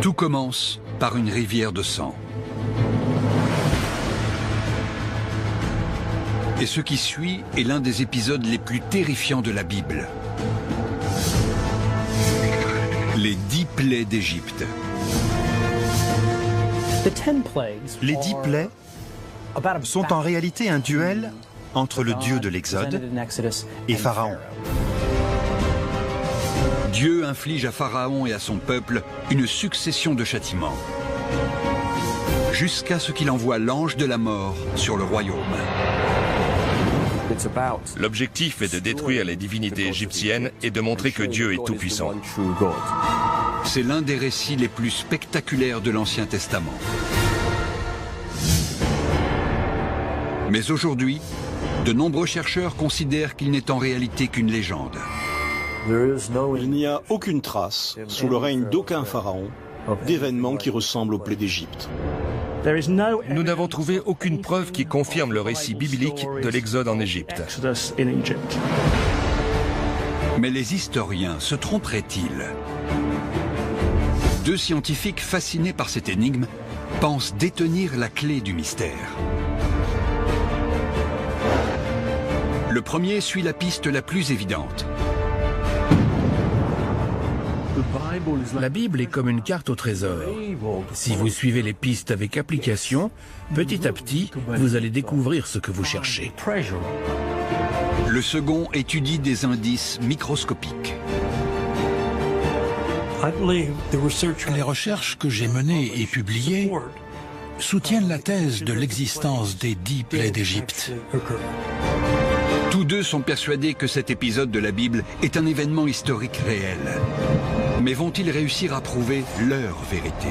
Tout commence par une rivière de sang. Et ce qui suit est l'un des épisodes les plus terrifiants de la Bible. Les 10 plaies d'Égypte. Les 10 plaies sont en réalité un duel entre le Dieu de l'Exode et Pharaon. Dieu inflige à Pharaon et à son peuple une succession de châtiments, jusqu'à ce qu'il envoie l'ange de la mort sur le royaume. L'objectif est de détruire les divinités égyptiennes et de montrer que Dieu est tout-puissant. C'est l'un des récits les plus spectaculaires de l'Ancien Testament. Mais aujourd'hui, de nombreux chercheurs considèrent qu'il n'est en réalité qu'une légende. Il n'y a aucune trace, sous le règne d'aucun pharaon, d'événements qui ressemblent aux plaies d'Égypte. Nous n'avons trouvé aucune preuve qui confirme le récit biblique de l'Exode en Égypte. Mais les historiens se tromperaient-ils? Deux scientifiques fascinés par cette énigme pensent détenir la clé du mystère. Le premier suit la piste la plus évidente. La Bible est comme une carte au trésor. Si vous suivez les pistes avec application, petit à petit, vous allez découvrir ce que vous cherchez. Le second étudie des indices microscopiques. Les recherches que j'ai menées et publiées soutiennent la thèse de l'existence des 10 plaies d'Égypte. Tous deux sont persuadés que cet épisode de la Bible est un événement historique réel. Mais vont-ils réussir à prouver leur vérité?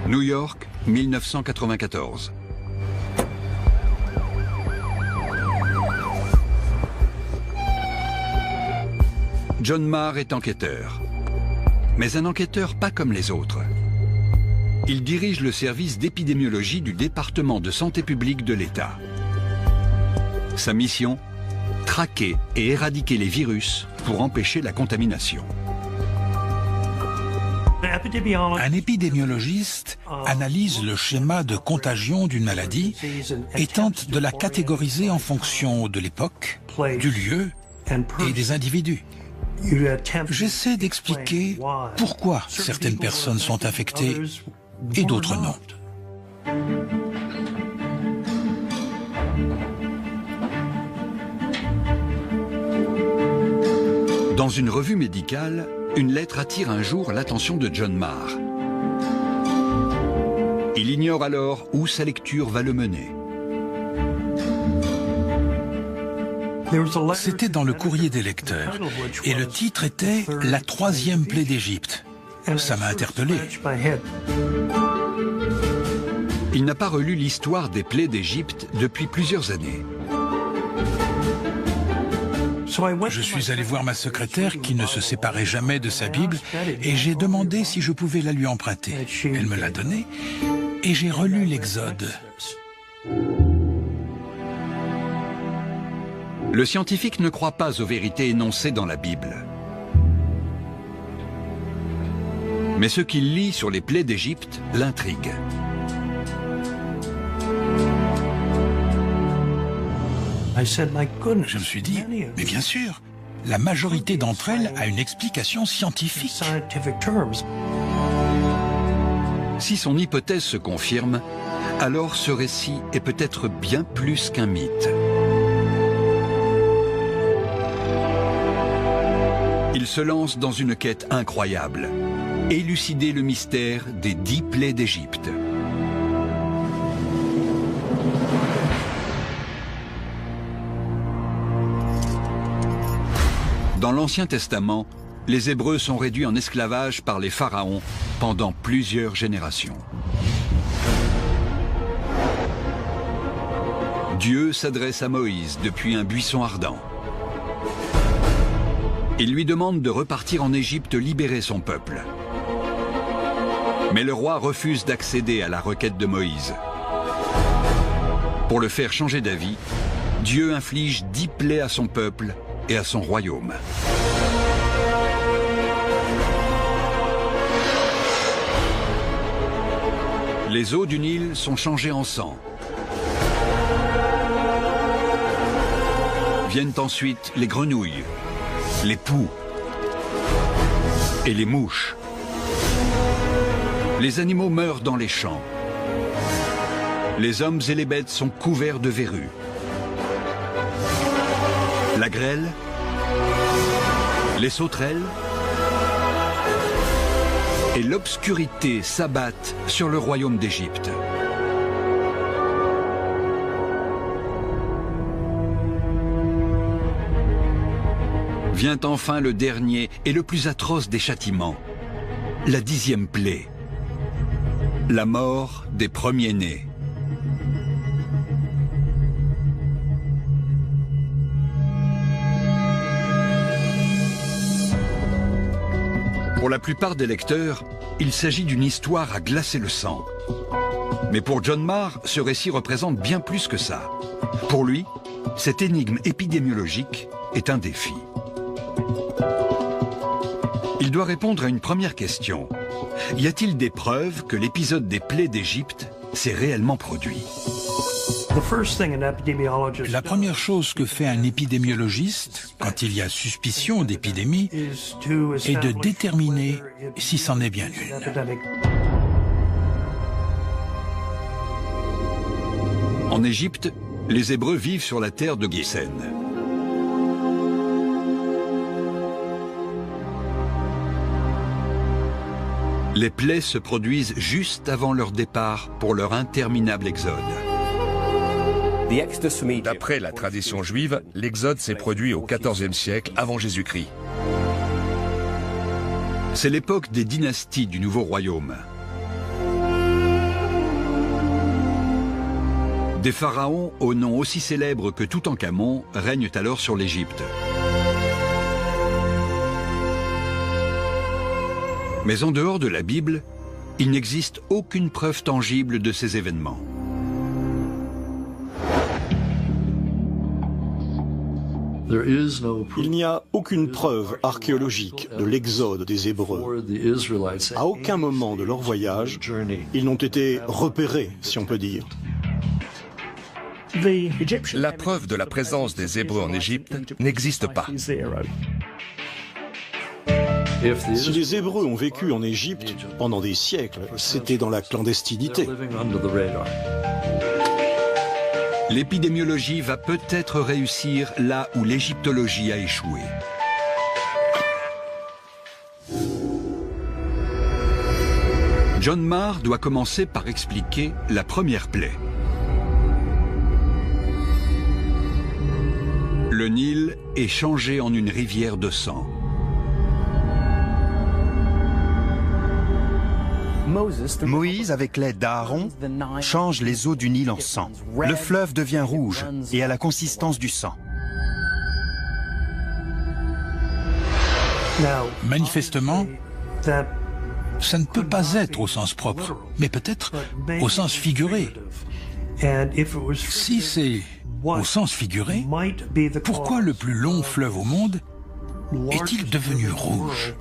New York, 1994. John Marr est enquêteur. Mais un enquêteur pas comme les autres. Il dirige le service d'épidémiologie du département de santé publique de l'État. Sa mission? Traquer et éradiquer les virus pour empêcher la contamination. Un épidémiologiste analyse le schéma de contagion d'une maladie et tente de la catégoriser en fonction de l'époque, du lieu et des individus. J'essaie d'expliquer pourquoi certaines personnes sont infectées et d'autres non. Dans une revue médicale, une lettre attire un jour l'attention de John Marr. Il ignore alors où sa lecture va le mener. C'était dans le courrier des lecteurs et le titre était « La troisième plaie d'Égypte ». Ça m'a interpellé. Il n'a pas relu l'histoire des plaies d'Égypte depuis plusieurs années. Je suis allé voir ma secrétaire qui ne se séparait jamais de sa Bible et j'ai demandé si je pouvais la lui emprunter. Elle me l'a donnée et j'ai relu l'Exode. Le scientifique ne croit pas aux vérités énoncées dans la Bible. Mais ce qu'il lit sur les plaies d'Égypte l'intrigue. Je me suis dit, mais bien sûr, la majorité d'entre elles a une explication scientifique. Si son hypothèse se confirme, alors ce récit est peut-être bien plus qu'un mythe. Il se lance dans une quête incroyable, élucider le mystère des 10 plaies d'Égypte. Dans l'Ancien Testament, les Hébreux sont réduits en esclavage par les pharaons pendant plusieurs générations. Dieu s'adresse à Moïse depuis un buisson ardent. Il lui demande de repartir en Égypte libérer son peuple. Mais le roi refuse d'accéder à la requête de Moïse. Pour le faire changer d'avis, Dieu inflige 10 plaies à son peuple et à son royaume. Les eaux du Nil sont changées en sang. Viennent ensuite les grenouilles, les poux et les mouches. Les animaux meurent dans les champs. Les hommes et les bêtes sont couverts de verrues. La grêle, les sauterelles et l'obscurité s'abattent sur le royaume d'Égypte. Vient enfin le dernier et le plus atroce des châtiments, la 10e plaie, la mort des premiers-nés. Pour la plupart des lecteurs, il s'agit d'une histoire à glacer le sang. Mais pour John Marr, ce récit représente bien plus que ça. Pour lui, cette énigme épidémiologique est un défi. Il doit répondre à une première question. Y a-t-il des preuves que l'épisode des plaies d'Égypte s'est réellement produit? La première chose que fait un épidémiologiste, quand il y a suspicion d'épidémie, est de déterminer si c'en est bien une. En Égypte, les Hébreux vivent sur la terre de Goshen. Les plaies se produisent juste avant leur départ pour leur interminable exode. D'après la tradition juive, l'exode s'est produit au XIVe siècle avant Jésus-Christ. C'est l'époque des dynasties du Nouveau Royaume. Des pharaons au nom aussi célèbre que Toutankhamon règnent alors sur l'Égypte. Mais en dehors de la Bible, il n'existe aucune preuve tangible de ces événements. Il n'y a aucune preuve archéologique de l'exode des Hébreux. À aucun moment de leur voyage, ils n'ont été repérés, si on peut dire. La preuve de la présence des Hébreux en Égypte n'existe pas. Si les Hébreux ont vécu en Égypte pendant des siècles, c'était dans la clandestinité. L'épidémiologie va peut-être réussir là où l'égyptologie a échoué. John Marr doit commencer par expliquer la première plaie. Le Nil est changé en une rivière de sang. Moïse, avec l'aide d'Aaron, change les eaux du Nil en sang. Le fleuve devient rouge et a la consistance du sang. Manifestement, ça ne peut pas être au sens propre, mais peut-être au sens figuré. Si c'est au sens figuré, pourquoi le plus long fleuve au monde est-il devenu rouge?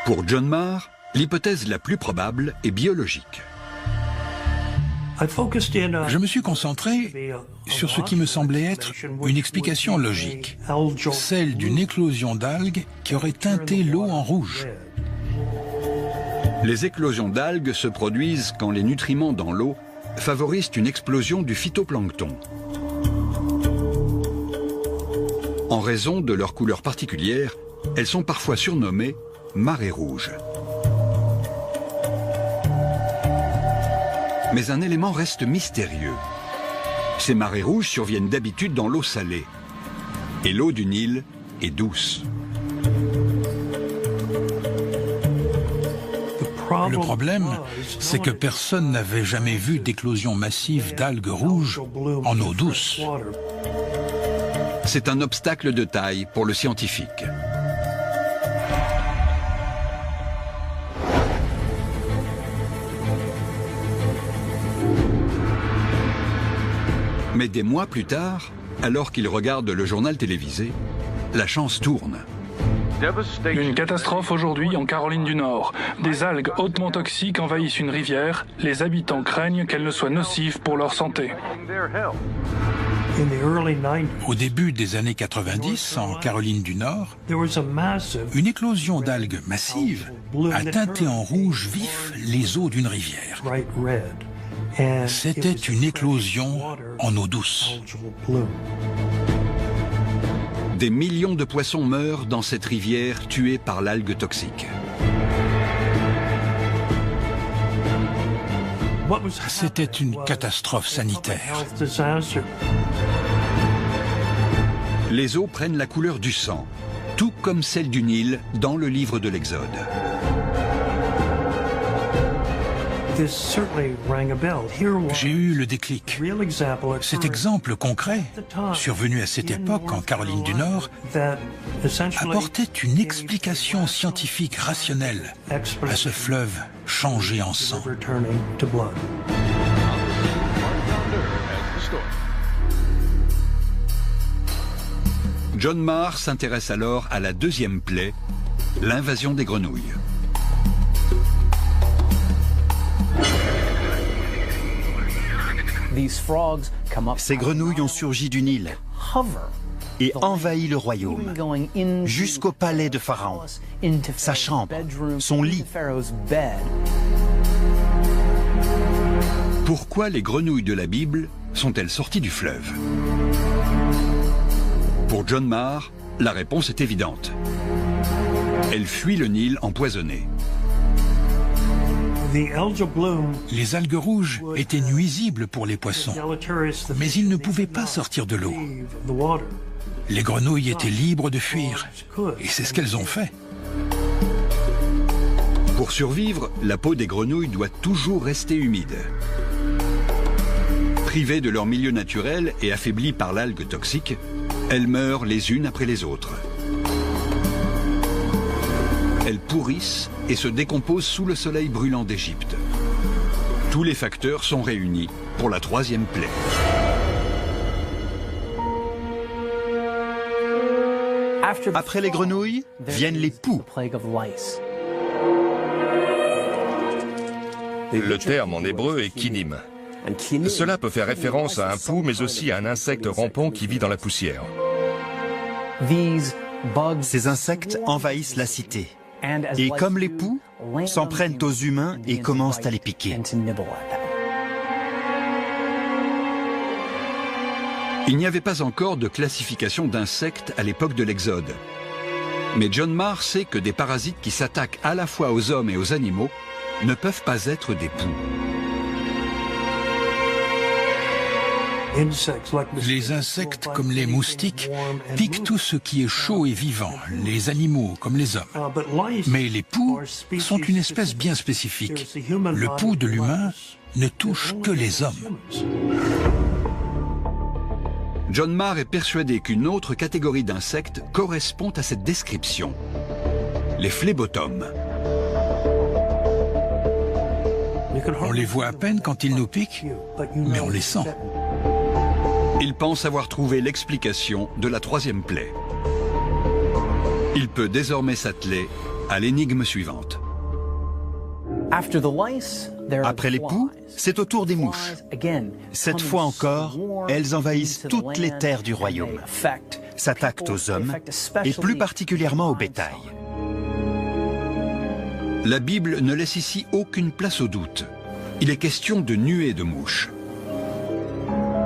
Pour John Marr, l'hypothèse la plus probable est biologique. Je me suis concentré sur ce qui me semblait être une explication logique, celle d'une éclosion d'algues qui aurait teinté l'eau en rouge. Les éclosions d'algues se produisent quand les nutriments dans l'eau favorisent une explosion du phytoplancton. En raison de leur couleur particulière, elles sont parfois surnommées marées rouges. Mais un élément reste mystérieux. Ces marées rouges surviennent d'habitude dans l'eau salée. Et l'eau du Nil est douce. Le problème, c'est que personne n'avait jamais vu d'éclosion massive d'algues rouges en eau douce. C'est un obstacle de taille pour le scientifique. Mais des mois plus tard, alors qu'il regarde le journal télévisé, la chance tourne. Une catastrophe aujourd'hui en Caroline du Nord. Des algues hautement toxiques envahissent une rivière. Les habitants craignent qu'elles ne soient nocives pour leur santé. Au début des années 90, en Caroline du Nord, une éclosion d'algues massive a teinté en rouge vif les eaux d'une rivière. C'était une éclosion en eau douce. Des millions de poissons meurent dans cette rivière tués par l'algue toxique. C'était une catastrophe sanitaire. Les eaux prennent la couleur du sang, tout comme celle du Nil dans le livre de l'Exode. J'ai eu le déclic. Cet exemple concret, survenu à cette époque en Caroline du Nord, apportait une explication scientifique rationnelle à ce fleuve changé en sang. John Marr s'intéresse alors à la deuxième plaie, l'invasion des grenouilles. Ces grenouilles ont surgi du Nil et envahi le royaume, jusqu'au palais de Pharaon, sa chambre, son lit. Pourquoi les grenouilles de la Bible sont-elles sorties du fleuve? Pour John Marr, la réponse est évidente. Elles fuient le Nil empoisonné. Les algues rouges étaient nuisibles pour les poissons, mais ils ne pouvaient pas sortir de l'eau. Les grenouilles étaient libres de fuir, et c'est ce qu'elles ont fait. Pour survivre, la peau des grenouilles doit toujours rester humide. Privées de leur milieu naturel et affaiblies par l'algue toxique, elles meurent les unes après les autres. Elles pourrissent et se décomposent sous le soleil brûlant d'Égypte. Tous les facteurs sont réunis pour la troisième plaie. Après les grenouilles, viennent les poux. Le terme en hébreu est kinim. Cela peut faire référence à un pou, mais aussi à un insecte rampant qui vit dans la poussière. Ces insectes envahissent la cité. Et comme les poux, s'en prennent aux humains et commencent à les piquer. Il n'y avait pas encore de classification d'insectes à l'époque de l'Exode. Mais John Marr sait que des parasites qui s'attaquent à la fois aux hommes et aux animaux ne peuvent pas être des poux. Les insectes, comme les moustiques, piquent tout ce qui est chaud et vivant, les animaux comme les hommes. Mais les poux sont une espèce bien spécifique. Le pou de l'humain ne touche que les hommes. John Marr est persuadé qu'une autre catégorie d'insectes correspond à cette description. Les phlébotomes. On les voit à peine quand ils nous piquent, mais on les sent. Il pense avoir trouvé l'explication de la troisième plaie. Il peut désormais s'atteler à l'énigme suivante. Après les poux, c'est au tour des mouches. Cette fois encore, elles envahissent toutes les terres du royaume, s'attaquent aux hommes et plus particulièrement au bétail. La Bible ne laisse ici aucune place au doute. Il est question de nuées de mouches.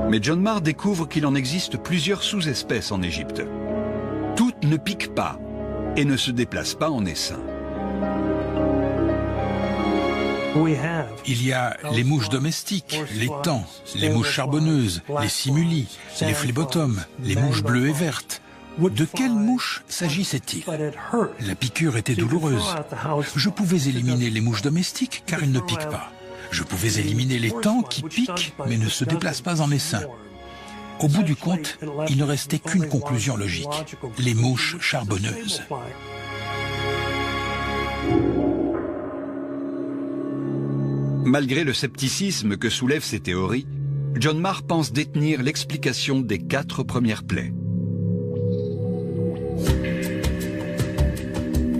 Mais John Marr découvre qu'il en existe plusieurs sous-espèces en Égypte. Toutes ne piquent pas et ne se déplacent pas en essaim. Il y a les mouches domestiques, les tans, les mouches charbonneuses, les simulis, les phlébotomes, les mouches bleues et vertes, De quelle mouche s'agissait-il? La piqûre était douloureuse. Je pouvais éliminer les mouches domestiques car elles ne piquent pas. Je pouvais éliminer les tans qui piquent mais ne se déplacent pas en essaim. Au bout du compte, il ne restait qu'une conclusion logique, les mouches charbonneuses. Malgré le scepticisme que soulèvent ces théories, John Marr pense détenir l'explication des 4 premières plaies.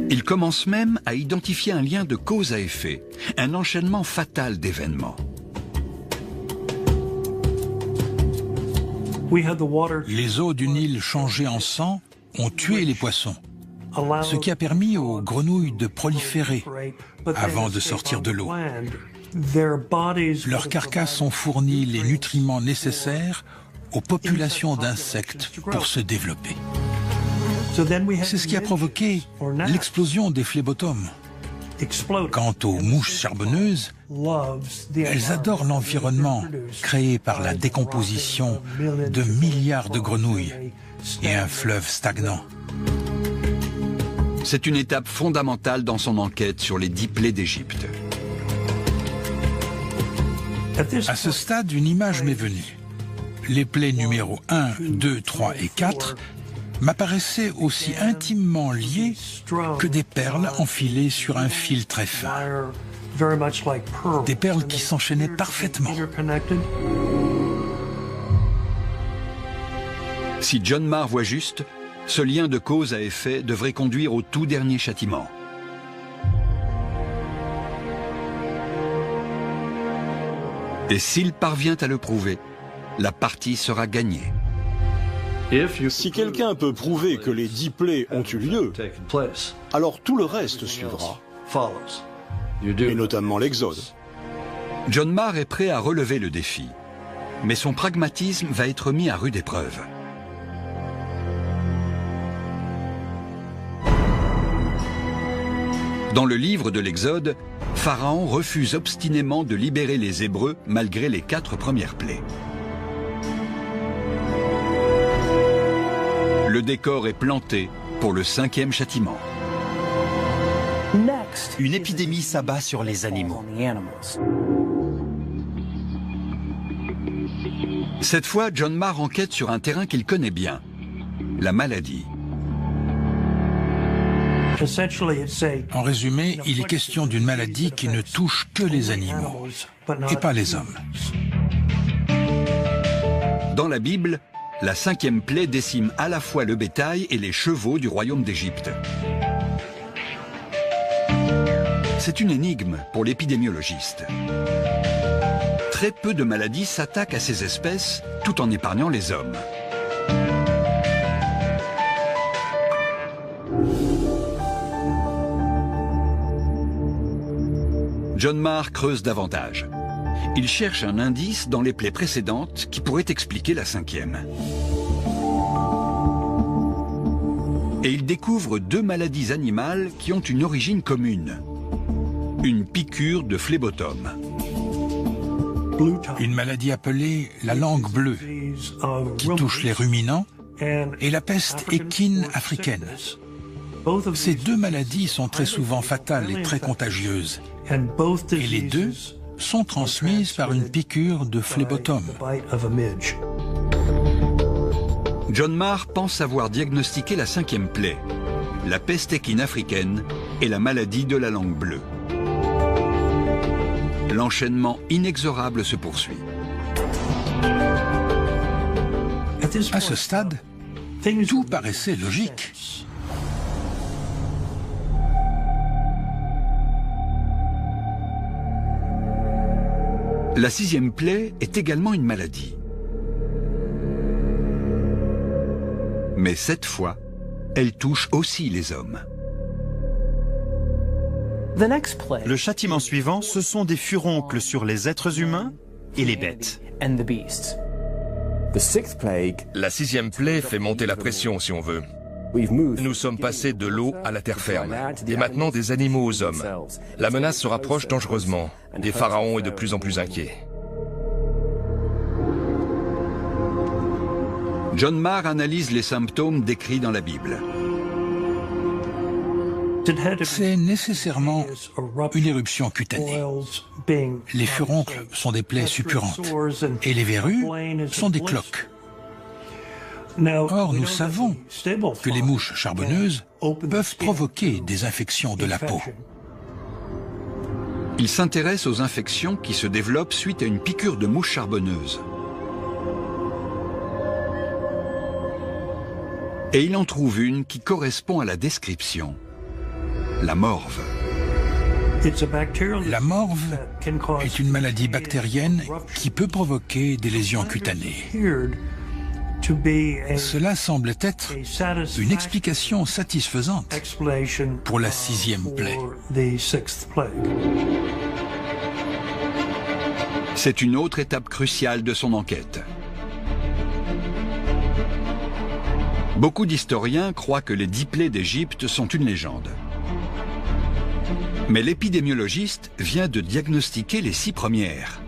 Il commence même à identifier un lien de cause à effet, un enchaînement fatal d'événements. Les eaux du Nil changées en sang ont tué les poissons, ce qui a permis aux grenouilles de proliférer avant de sortir de l'eau. Leurs carcasses ont fourni les nutriments nécessaires aux populations d'insectes pour se développer. C'est ce qui a provoqué l'explosion des phlébotomes. Quant aux mouches charbonneuses, elles adorent l'environnement créé par la décomposition de milliards de grenouilles et un fleuve stagnant. C'est une étape fondamentale dans son enquête sur les 10 plaies d'Égypte. À ce stade, une image m'est venue. Les plaies numéros 1, 2, 3 et 4 m'apparaissaient aussi intimement liées que des perles enfilées sur un fil très fin. Des perles qui s'enchaînaient parfaitement. Si John Marr voit juste, ce lien de cause à effet devrait conduire au tout dernier châtiment. Et s'il parvient à le prouver, la partie sera gagnée. Si quelqu'un peut prouver que les 10 plaies ont eu lieu, alors tout le reste suivra, et notamment l'Exode. John Marr est prêt à relever le défi, mais son pragmatisme va être mis à rude épreuve. Dans le livre de l'Exode, Pharaon refuse obstinément de libérer les Hébreux malgré les 4 premières plaies. Le décor est planté pour le 5e châtiment. Une épidémie s'abat sur les animaux. Cette fois, John Marr enquête sur un terrain qu'il connaît bien, la maladie. En résumé, il est question d'une maladie qui ne touche que les animaux et pas les hommes. Dans la Bible, la 5e plaie décime à la fois le bétail et les chevaux du royaume d'Égypte. C'est une énigme pour l'épidémiologiste. Très peu de maladies s'attaquent à ces espèces tout en épargnant les hommes. John Marr creuse davantage. Il cherche un indice dans les plaies précédentes qui pourrait expliquer la 5e. Et il découvre 2 maladies animales qui ont une origine commune. Une piqûre de phlébotome. Une maladie appelée la langue bleue, qui touche les ruminants, et la peste équine africaine. Ces 2 maladies sont très souvent fatales et très contagieuses. Et les 2 sont transmises par une piqûre de phlébotome. John Marr pense avoir diagnostiqué la 5e plaie, la peste équine africaine et la maladie de la langue bleue. L'enchaînement inexorable se poursuit. À ce stade, tout paraissait logique. La 6e plaie est également une maladie. Mais cette fois, elle touche aussi les hommes. Le châtiment suivant, ce sont des furoncles sur les êtres humains et les bêtes. La 6e plaie fait monter la pression, si on veut. Nous sommes passés de l'eau à la terre ferme, et maintenant des animaux aux hommes. La menace se rapproche dangereusement, et Pharaon est de plus en plus inquiet. John Marr analyse les symptômes décrits dans la Bible. C'est nécessairement une éruption cutanée. Les furoncles sont des plaies suppurantes et les verrues sont des cloques. Or, nous savons que les mouches charbonneuses peuvent provoquer des infections de la peau. Il s'intéresse aux infections qui se développent suite à une piqûre de mouche charbonneuse. Et il en trouve une qui correspond à la description. La morve. La morve est une maladie bactérienne qui peut provoquer des lésions cutanées. Cela semble être une explication satisfaisante pour la 6e plaie. C'est une autre étape cruciale de son enquête. Beaucoup d'historiens croient que les 10 plaies d'Égypte sont une légende. Mais l'épidémiologiste vient de diagnostiquer les 6 premières.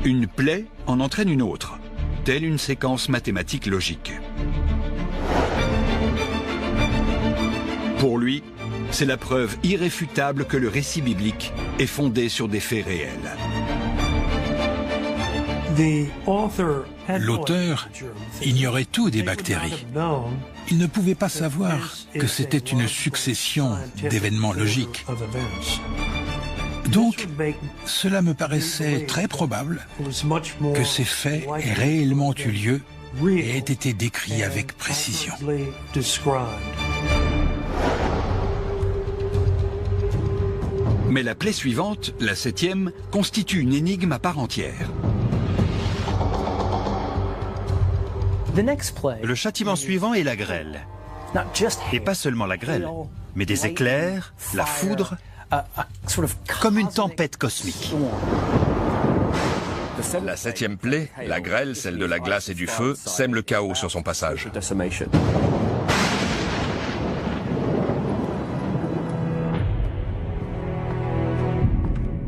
Une plaie en entraîne une autre, telle une séquence mathématique logique. Pour lui, c'est la preuve irréfutable que le récit biblique est fondé sur des faits réels. L'auteur ignorait tout des bactéries. Il ne pouvait pas savoir que c'était une succession d'événements logiques. Donc, cela me paraissait très probable que ces faits aient réellement eu lieu et aient été décrits avec précision. Mais la plaie suivante, la 7e, constitue une énigme à part entière. Le châtiment suivant est la grêle. Et pas seulement la grêle, mais des éclairs, la foudre, comme une tempête cosmique. La 7e plaie, la grêle, celle de la glace et du feu, sème le chaos sur son passage.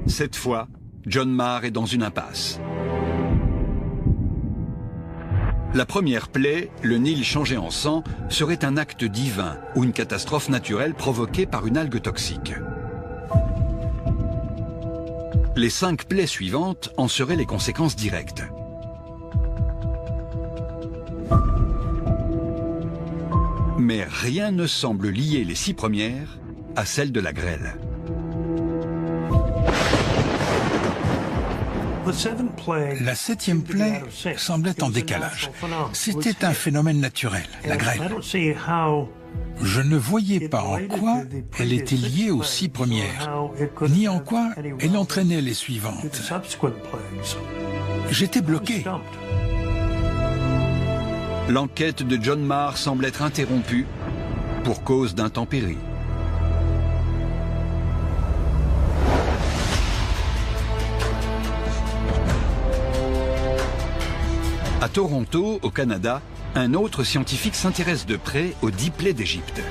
Cette fois, John Marr est dans une impasse. La première plaie, le Nil changé en sang, serait un acte divin ou une catastrophe naturelle provoquée par une algue toxique. Les 5 plaies suivantes en seraient les conséquences directes. Mais rien ne semble lier les 6 premières à celle de la grêle. La 7e plaie semblait en décalage. C'était un phénomène naturel, la grêle. Je ne voyais pas en quoi elle était liée aux 6 premières, ni en quoi elle entraînait les suivantes. J'étais bloqué. L'enquête de John Marr semble être interrompue pour cause d'intempéries. À Toronto, au Canada, un autre scientifique s'intéresse de près aux 10 plaies d'Égypte.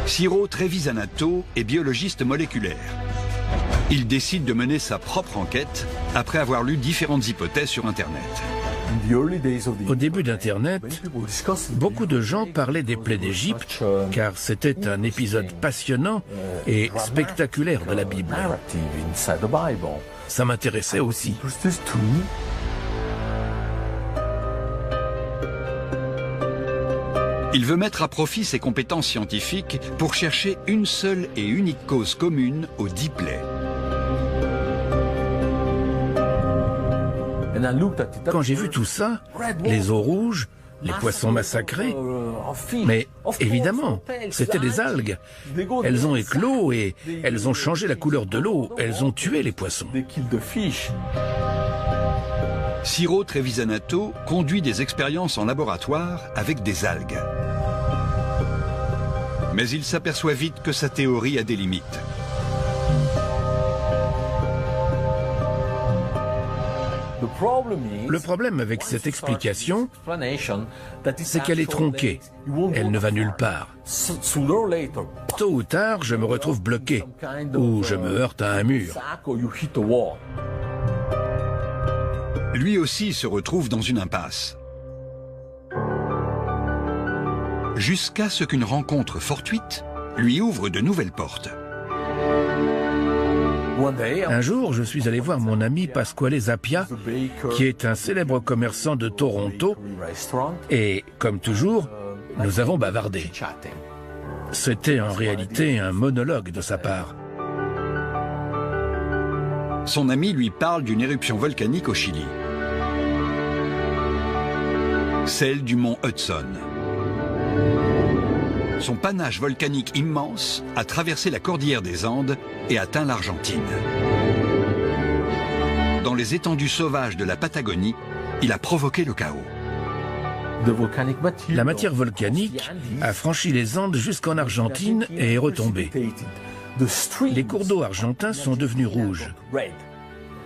Ciro Trevisanato est biologiste moléculaire. Il décide de mener sa propre enquête après avoir lu différentes hypothèses sur Internet. Au début d'Internet, beaucoup de gens parlaient des plaies d'Égypte car c'était un épisode passionnant et spectaculaire de la Bible. Ça m'intéressait aussi. Il veut mettre à profit ses compétences scientifiques pour chercher une seule et unique cause commune aux 10 plaies. Quand j'ai vu tout ça, les eaux rouges, les poissons massacrés, mais évidemment, c'était des algues. Elles ont éclos et elles ont changé la couleur de l'eau, elles ont tué les poissons. Ciro Trevisanato conduit des expériences en laboratoire avec des algues. Mais il s'aperçoit vite que sa théorie a des limites. Le problème avec cette explication, c'est qu'elle est tronquée. Elle ne va nulle part. Tôt ou tard, je me retrouve bloqué, ou je me heurte à un mur. Lui aussi se retrouve dans une impasse. Jusqu'à ce qu'une rencontre fortuite lui ouvre de nouvelles portes. Un jour, je suis allé voir mon ami Pasquale Zappia, qui est un célèbre commerçant de Toronto, et, comme toujours, nous avons bavardé. C'était en réalité un monologue de sa part. Son ami lui parle d'une éruption volcanique au Chili. Celle du mont Hudson. Son panache volcanique immense a traversé la cordillère des Andes et atteint l'Argentine. Dans les étendues sauvages de la Patagonie, il a provoqué le chaos. La matière volcanique a franchi les Andes jusqu'en Argentine et est retombée. Les cours d'eau argentins sont devenus rouges,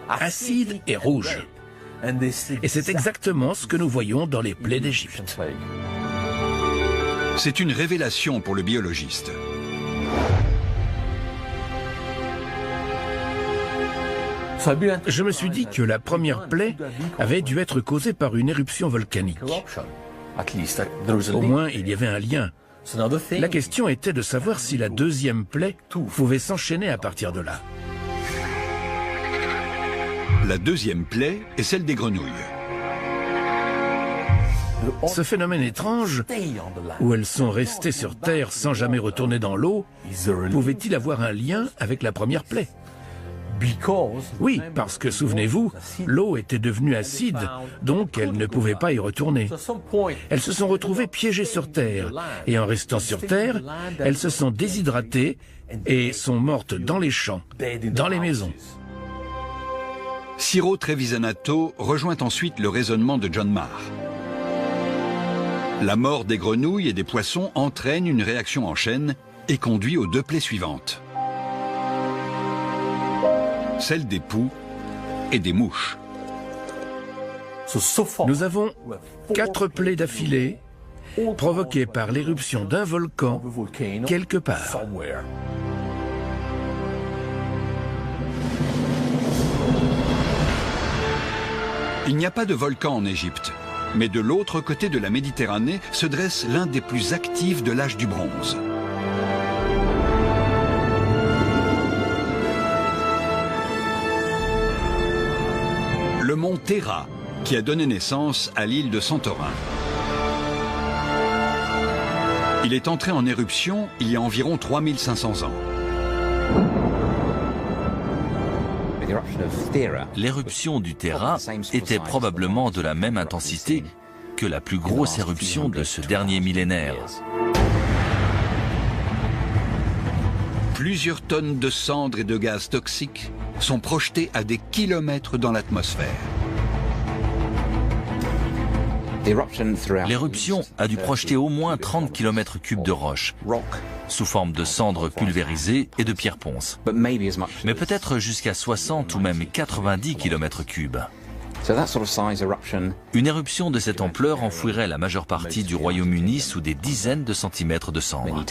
acides et rouges. Et c'est exactement ce que nous voyons dans les plaies d'Égypte. C'est une révélation pour le biologiste. Je me suis dit que la première plaie avait dû être causée par une éruption volcanique. Au moins, il y avait un lien. La question était de savoir si la deuxième plaie pouvait s'enchaîner à partir de là. La deuxième plaie est celle des grenouilles. Ce phénomène étrange, où elles sont restées sur Terre sans jamais retourner dans l'eau, pouvait-il avoir un lien avec la première plaie? Oui, parce que, souvenez-vous, l'eau était devenue acide, donc elles ne pouvaient pas y retourner. Elles se sont retrouvées piégées sur Terre, et en restant sur Terre, elles se sont déshydratées et sont mortes dans les champs, dans les maisons. Ciro Trevisanato rejoint ensuite le raisonnement de John Marr. La mort des grenouilles et des poissons entraîne une réaction en chaîne et conduit aux deux plaies suivantes. Celle des poux et des mouches. Nous avons 4 plaies d'affilée provoquées par l'éruption d'un volcan quelque part. Il n'y a pas de volcan en Égypte, mais de l'autre côté de la Méditerranée se dresse l'un des plus actifs de l'âge du bronze. Le mont Terra, qui a donné naissance à l'île de Santorin. Il est entré en éruption il y a environ 3500 ans. L'éruption du Terra était probablement de la même intensité que la plus grosse éruption de ce dernier millénaire. Plusieurs tonnes de cendres et de gaz toxiques sont projetées à des kilomètres dans l'atmosphère. L'éruption a dû projeter au moins 30 km3 de roches, sous forme de cendres pulvérisées et de pierres ponces, mais peut-être jusqu'à 60 ou même 90 km3. Une éruption de cette ampleur enfouirait la majeure partie du Royaume-Uni sous des dizaines de centimètres de cendres.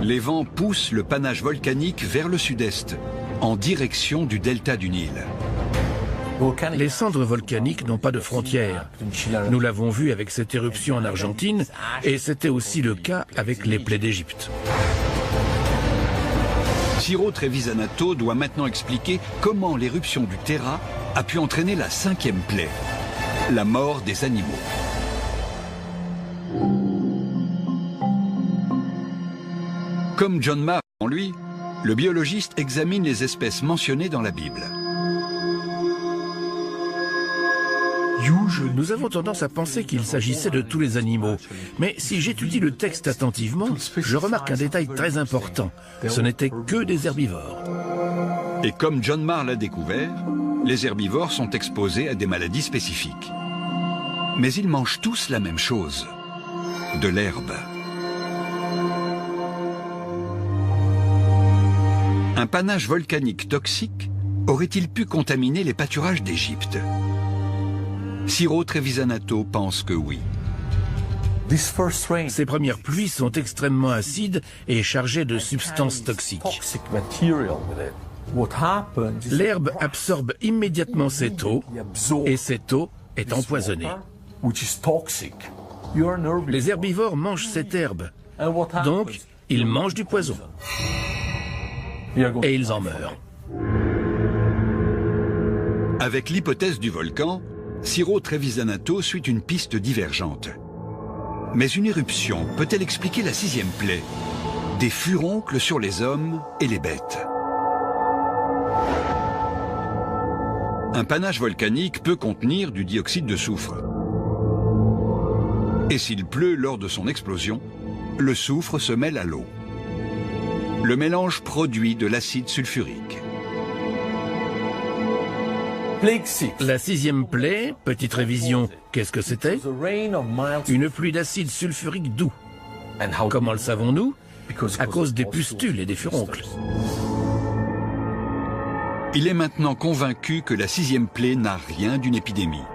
Les vents poussent le panache volcanique vers le sud-est, en direction du delta du Nil. Les cendres volcaniques n'ont pas de frontières. Nous l'avons vu avec cette éruption en Argentine, et c'était aussi le cas avec les plaies d'Égypte. Ciro Trevisanato doit maintenant expliquer comment l'éruption du Terra a pu entraîner la 5e plaie, la mort des animaux. Comme John Marr en lui, le biologiste examine les espèces mentionnées dans la Bible. Nous avons tendance à penser qu'il s'agissait de tous les animaux. Mais si j'étudie le texte attentivement, je remarque un détail très important. Ce n'étaient que des herbivores. Et comme John Marr l'a découvert, les herbivores sont exposés à des maladies spécifiques. Mais ils mangent tous la même chose, de l'herbe. Un panache volcanique toxique aurait-il pu contaminer les pâturages d'Égypte? Ciro Trevisanato pense que oui. Ces premières pluies sont extrêmement acides et chargées de substances toxiques. L'herbe absorbe immédiatement cette eau et cette eau est empoisonnée. Les herbivores mangent cette herbe, donc ils mangent du poison. Et ils en meurent. Avec l'hypothèse du volcan, Ciro Trevisanato suit une piste divergente. Mais une éruption peut-elle expliquer la 6e plaie? Des furoncles sur les hommes et les bêtes. Un panache volcanique peut contenir du dioxyde de soufre. Et s'il pleut lors de son explosion, le soufre se mêle à l'eau. Le mélange produit de l'acide sulfurique. La 6e plaie, petite révision, qu'est-ce que c'était? Une pluie d'acide sulfurique doux. Comment le savons-nous? À cause des pustules et des furoncles. Il est maintenant convaincu que la 6e plaie n'a rien d'une épidémie.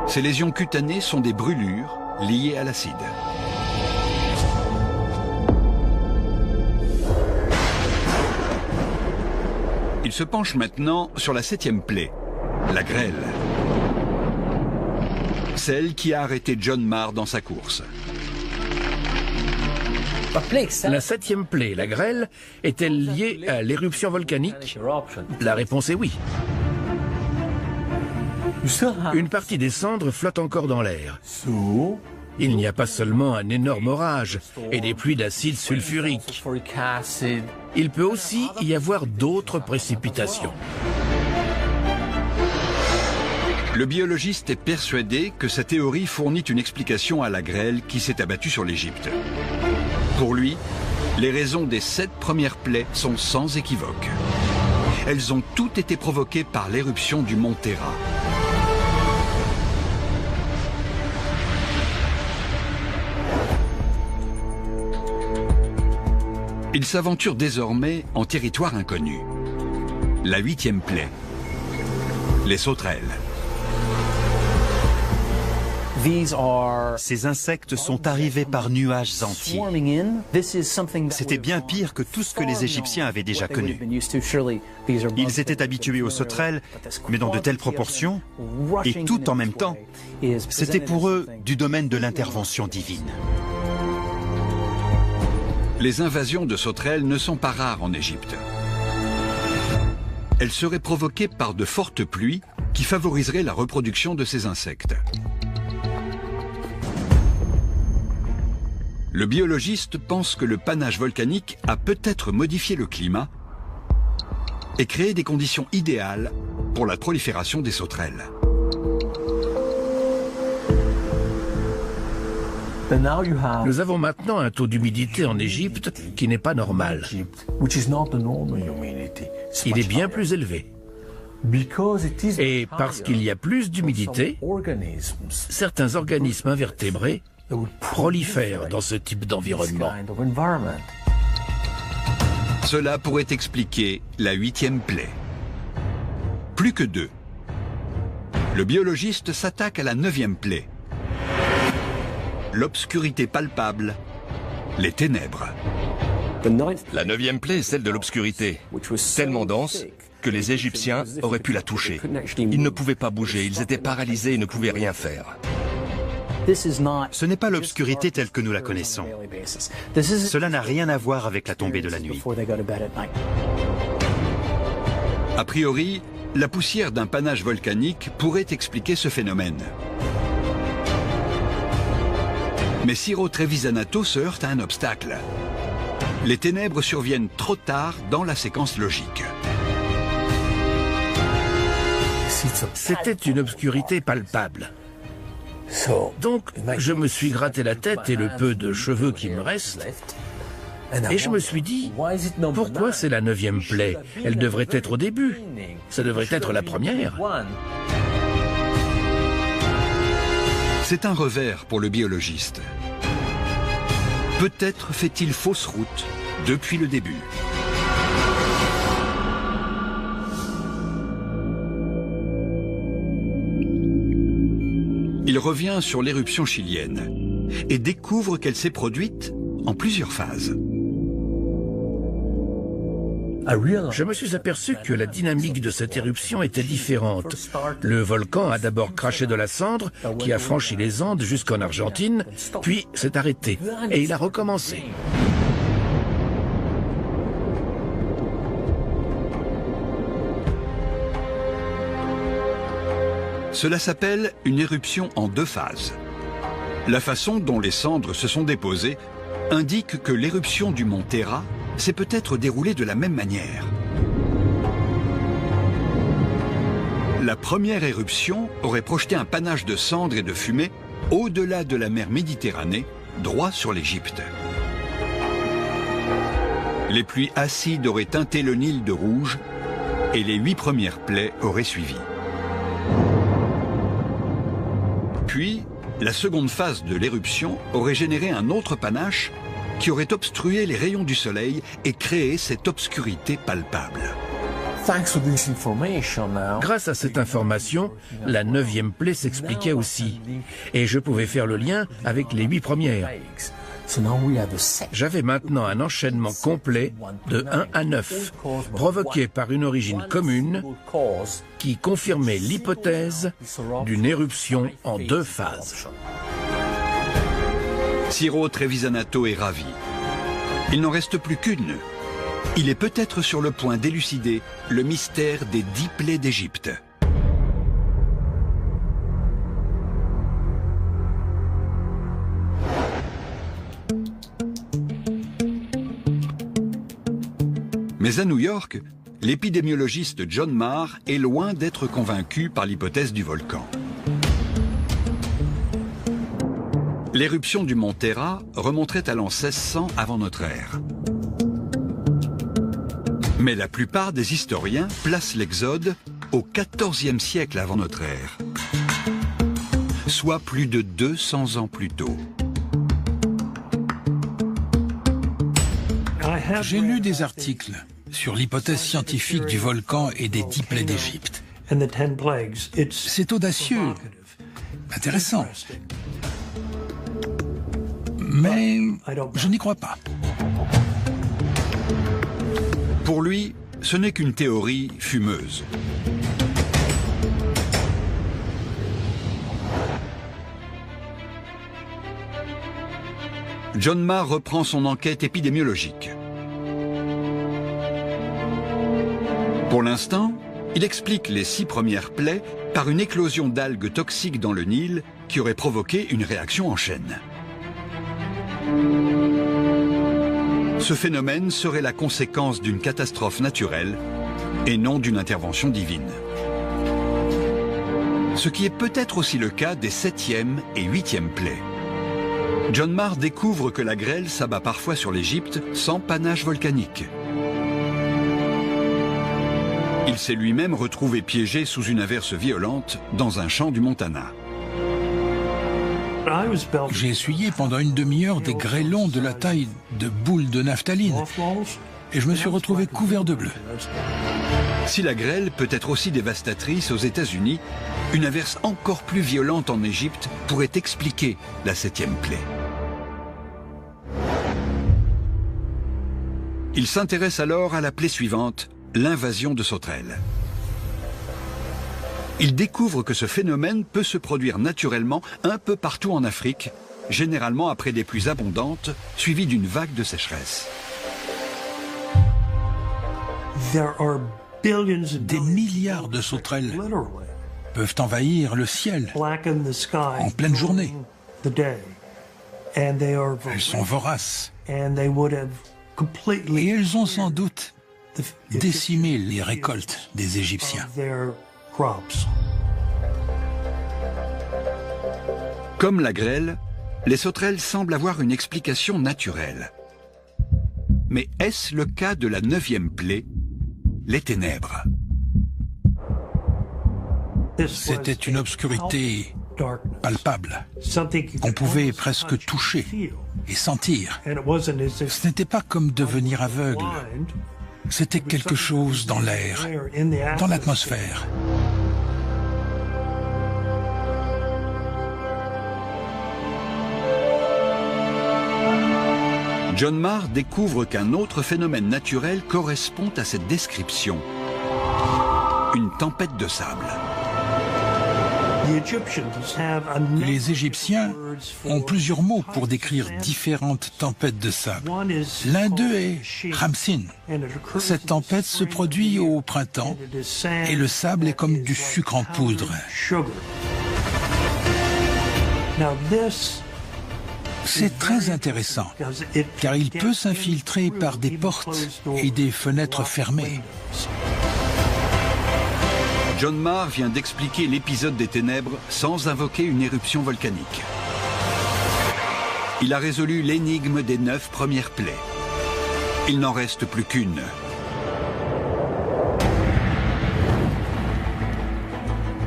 Ces lésions cutanées sont des brûlures liées à l'acide. Il se penche maintenant sur la 7e plaie, la grêle. Celle qui a arrêté John Marr dans sa course. La 7e plaie, la grêle, est-elle liée à l'éruption volcanique? La réponse est oui. Une partie des cendres flotte encore dans l'air. Il n'y a pas seulement un énorme orage et des pluies d'acide sulfurique. Il peut aussi y avoir d'autres précipitations. Le biologiste est persuadé que sa théorie fournit une explication à la grêle qui s'est abattue sur l'Égypte. Pour lui, les raisons des 7 premières plaies sont sans équivoque. Elles ont toutes été provoquées par l'éruption du mont Terra. Il s'aventure désormais en territoire inconnu. La 8e plaie, les sauterelles. Ces insectes sont arrivés par nuages entiers. C'était bien pire que tout ce que les Égyptiens avaient déjà connu. Ils étaient habitués aux sauterelles, mais dans de telles proportions, et tout en même temps, c'était pour eux du domaine de l'intervention divine. Les invasions de sauterelles ne sont pas rares en Égypte. Elles seraient provoquées par de fortes pluies qui favoriseraient la reproduction de ces insectes. Le biologiste pense que le panache volcanique a peut-être modifié le climat et créé des conditions idéales pour la prolifération des sauterelles. Nous avons maintenant un taux d'humidité en Égypte qui n'est pas normal. Il est bien plus élevé. Et parce qu'il y a plus d'humidité, certains organismes invertébrés prolifèrent dans ce type d'environnement. Cela pourrait expliquer la 8e plaie. Plus que 2. Le biologiste s'attaque à la 9e plaie. L'obscurité palpable, les ténèbres. La 9e plaie est celle de l'obscurité, tellement dense que les Égyptiens auraient pu la toucher. Ils ne pouvaient pas bouger, ils étaient paralysés et ne pouvaient rien faire. Ce n'est pas l'obscurité telle que nous la connaissons. Cela n'a rien à voir avec la tombée de la nuit. A priori, la poussière d'un panache volcanique pourrait expliquer ce phénomène. Mais Ciro Trevisanato se heurte à un obstacle. Les ténèbres surviennent trop tard dans la séquence logique. C'était une obscurité palpable. Donc, je me suis gratté la tête et le peu de cheveux qui me restent, et je me suis dit, pourquoi c'est la 9e plaie? Elle devrait être au début. Ça devrait être la première. C'est un revers pour le biologiste. Peut-être fait-il fausse route depuis le début. Il revient sur l'éruption chilienne et découvre qu'elle s'est produite en plusieurs phases. Je me suis aperçu que la dynamique de cette éruption était différente. Le volcan a d'abord craché de la cendre, qui a franchi les Andes jusqu'en Argentine, puis s'est arrêté, et il a recommencé. Cela s'appelle une éruption en 2 phases. La façon dont les cendres se sont déposées indique que l'éruption du mont Terra s'est peut-être déroulée de la même manière. La première éruption aurait projeté un panache de cendres et de fumée au-delà de la mer Méditerranée, droit sur l'Égypte. Les pluies acides auraient teinté le Nil de rouge et les 8 premières plaies auraient suivi. Puis, la seconde phase de l'éruption aurait généré un autre panache qui aurait obstrué les rayons du soleil et créé cette obscurité palpable. Grâce à cette information, la 9e plaie s'expliquait aussi. Et je pouvais faire le lien avec les 8 premières. J'avais maintenant un enchaînement complet de 1 à 9, provoqué par une origine commune qui confirmait l'hypothèse d'une éruption en 2 phases. Ciro Trevisanato est ravi. Il n'en reste plus qu'une. Il est peut-être sur le point d'élucider le mystère des 10 plaies d'Égypte. Mais à New York, l'épidémiologiste John Marr est loin d'être convaincu par l'hypothèse du volcan. L'éruption du mont Terra remonterait à l'an 1600 avant notre ère. Mais la plupart des historiens placent l'Exode au XIVe siècle avant notre ère, soit plus de 200 ans plus tôt. J'ai lu des articles sur l'hypothèse scientifique du volcan et des 10 plaies d'Égypte. C'est audacieux, intéressant, mais je n'y crois pas. Pour lui, ce n'est qu'une théorie fumeuse. John Marr reprend son enquête épidémiologique. Pour l'instant, il explique les 6 premières plaies par une éclosion d'algues toxiques dans le Nil qui aurait provoqué une réaction en chaîne. Ce phénomène serait la conséquence d'une catastrophe naturelle et non d'une intervention divine. Ce qui est peut-être aussi le cas des 7e et 8e plaies. John Marr découvre que la grêle s'abat parfois sur l'Égypte sans panache volcanique. Il s'est lui-même retrouvé piégé sous une averse violente dans un champ du Montana. J'ai essuyé pendant une demi-heure des grêlons de la taille de boules de naphtaline et je me suis retrouvé couvert de bleu. Si la grêle peut être aussi dévastatrice aux États-Unis, une averse encore plus violente en Égypte pourrait expliquer la 7e plaie. Il s'intéresse alors à la plaie suivante, l'invasion de sauterelles. Il découvre que ce phénomène peut se produire naturellement un peu partout en Afrique, généralement après des pluies abondantes, suivies d'une vague de sécheresse. Des milliards de sauterelles peuvent envahir le ciel en pleine journée. Elles sont voraces et elles ont sans doute décimé les récoltes des Égyptiens. Comme la grêle, les sauterelles semblent avoir une explication naturelle. Mais est-ce le cas de la 9e plaie, les ténèbres? C'était une obscurité palpable, qu'on pouvait presque toucher et sentir. Ce n'était pas comme devenir aveugle, c'était quelque chose dans l'air, dans l'atmosphère. John Marr découvre qu'un autre phénomène naturel correspond à cette description. Une tempête de sable. Les Égyptiens ont plusieurs mots pour décrire différentes tempêtes de sable. L'un d'eux est Khamsin. Cette tempête se produit au printemps et le sable est comme du sucre en poudre. C'est très intéressant, car il peut s'infiltrer par des portes et des fenêtres fermées. John Marr vient d'expliquer l'épisode des ténèbres sans invoquer une éruption volcanique. Il a résolu l'énigme des 9 premières plaies. Il n'en reste plus qu'une.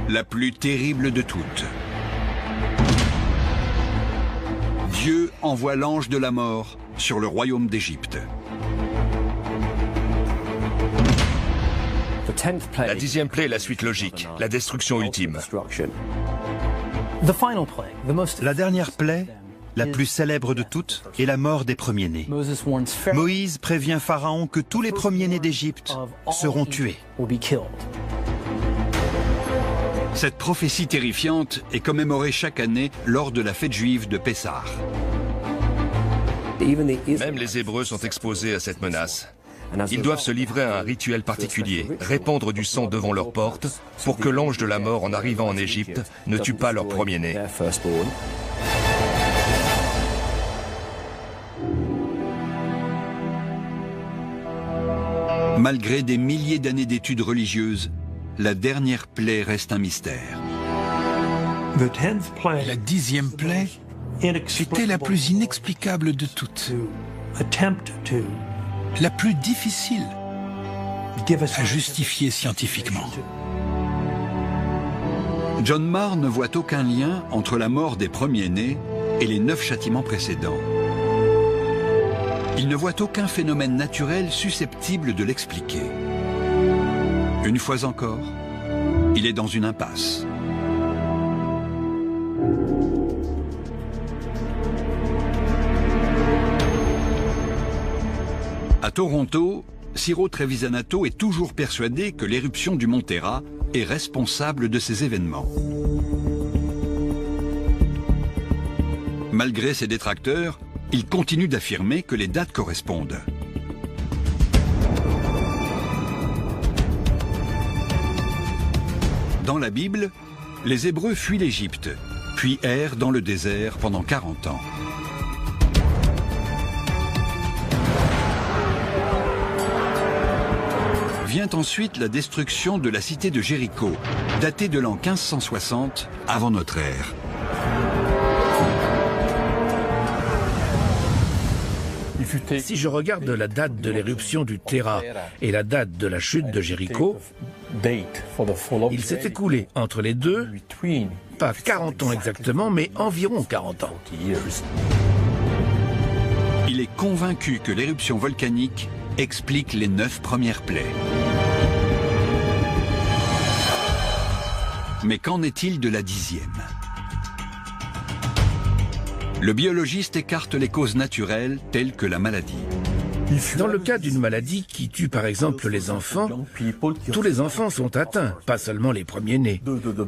La plus terrible de toutes. Dieu envoie l'ange de la mort sur le royaume d'Égypte. La 10e plaie est la suite logique, la destruction ultime. La dernière plaie, la plus célèbre de toutes, est la mort des premiers-nés. Moïse prévient Pharaon que tous les premiers-nés d'Égypte seront tués. Cette prophétie terrifiante est commémorée chaque année lors de la fête juive de Pessah. Même les Hébreux sont exposés à cette menace. Ils doivent se livrer à un rituel particulier, répandre du sang devant leurs portes, pour que l'ange de la mort, en arrivant en Égypte, ne tue pas leur premier-né. Malgré des milliers d'années d'études religieuses, la dernière plaie reste un mystère. La 10e plaie était la plus inexplicable de toutes. La plus difficile à justifier scientifiquement. John Marr ne voit aucun lien entre la mort des premiers-nés et les 9 châtiments précédents. Il ne voit aucun phénomène naturel susceptible de l'expliquer. Une fois encore, il est dans une impasse. À Toronto, Ciro Trevisanato est toujours persuadé que l'éruption du mont Terra est responsable de ces événements. Malgré ses détracteurs, il continue d'affirmer que les dates correspondent. Dans la Bible, les Hébreux fuient l'Égypte, puis errent dans le désert pendant 40 ans. Vient ensuite la destruction de la cité de Jéricho, datée de l'an 1560 avant notre ère. Si je regarde la date de l'éruption du Terra et la date de la chute de Jéricho, il s'est écoulé entre les deux, pas 40 ans exactement, mais environ 40 ans. Il est convaincu que l'éruption volcanique explique les 9 premières plaies. Mais qu'en est-il de la 10e? Le biologiste écarte les causes naturelles telles que la maladie. Dans le cas d'une maladie qui tue par exemple les enfants, tous les enfants sont atteints, pas seulement les premiers-nés.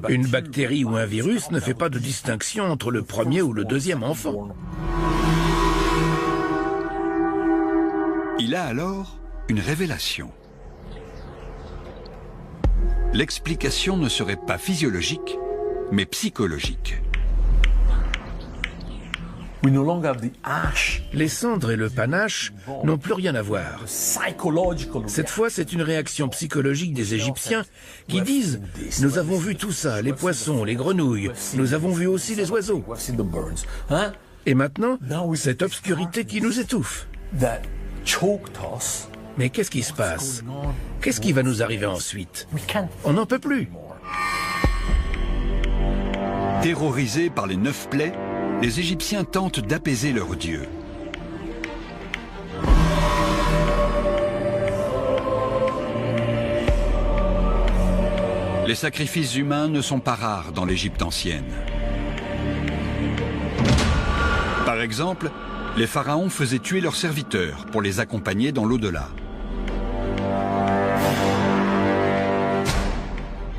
Une bactérie ou un virus ne fait pas de distinction entre le premier ou le deuxième enfant. Il a alors une révélation. L'explication ne serait pas physiologique, mais psychologique. Les cendres et le panache n'ont plus rien à voir. Cette fois, c'est une réaction psychologique des Égyptiens qui disent « Nous avons vu tout ça, les poissons, les grenouilles, nous avons vu aussi les oiseaux. Et maintenant, cette obscurité qui nous étouffe. Mais qu'est-ce qui se passe? Qu'est-ce qui va nous arriver ensuite? On n'en peut plus. » Terrorisés par les 9 plaies, les Égyptiens tentent d'apaiser leur dieu. Les sacrifices humains ne sont pas rares dans l'Égypte ancienne. Par exemple, Les pharaons faisaient tuer leurs serviteurs pour les accompagner dans l'au-delà.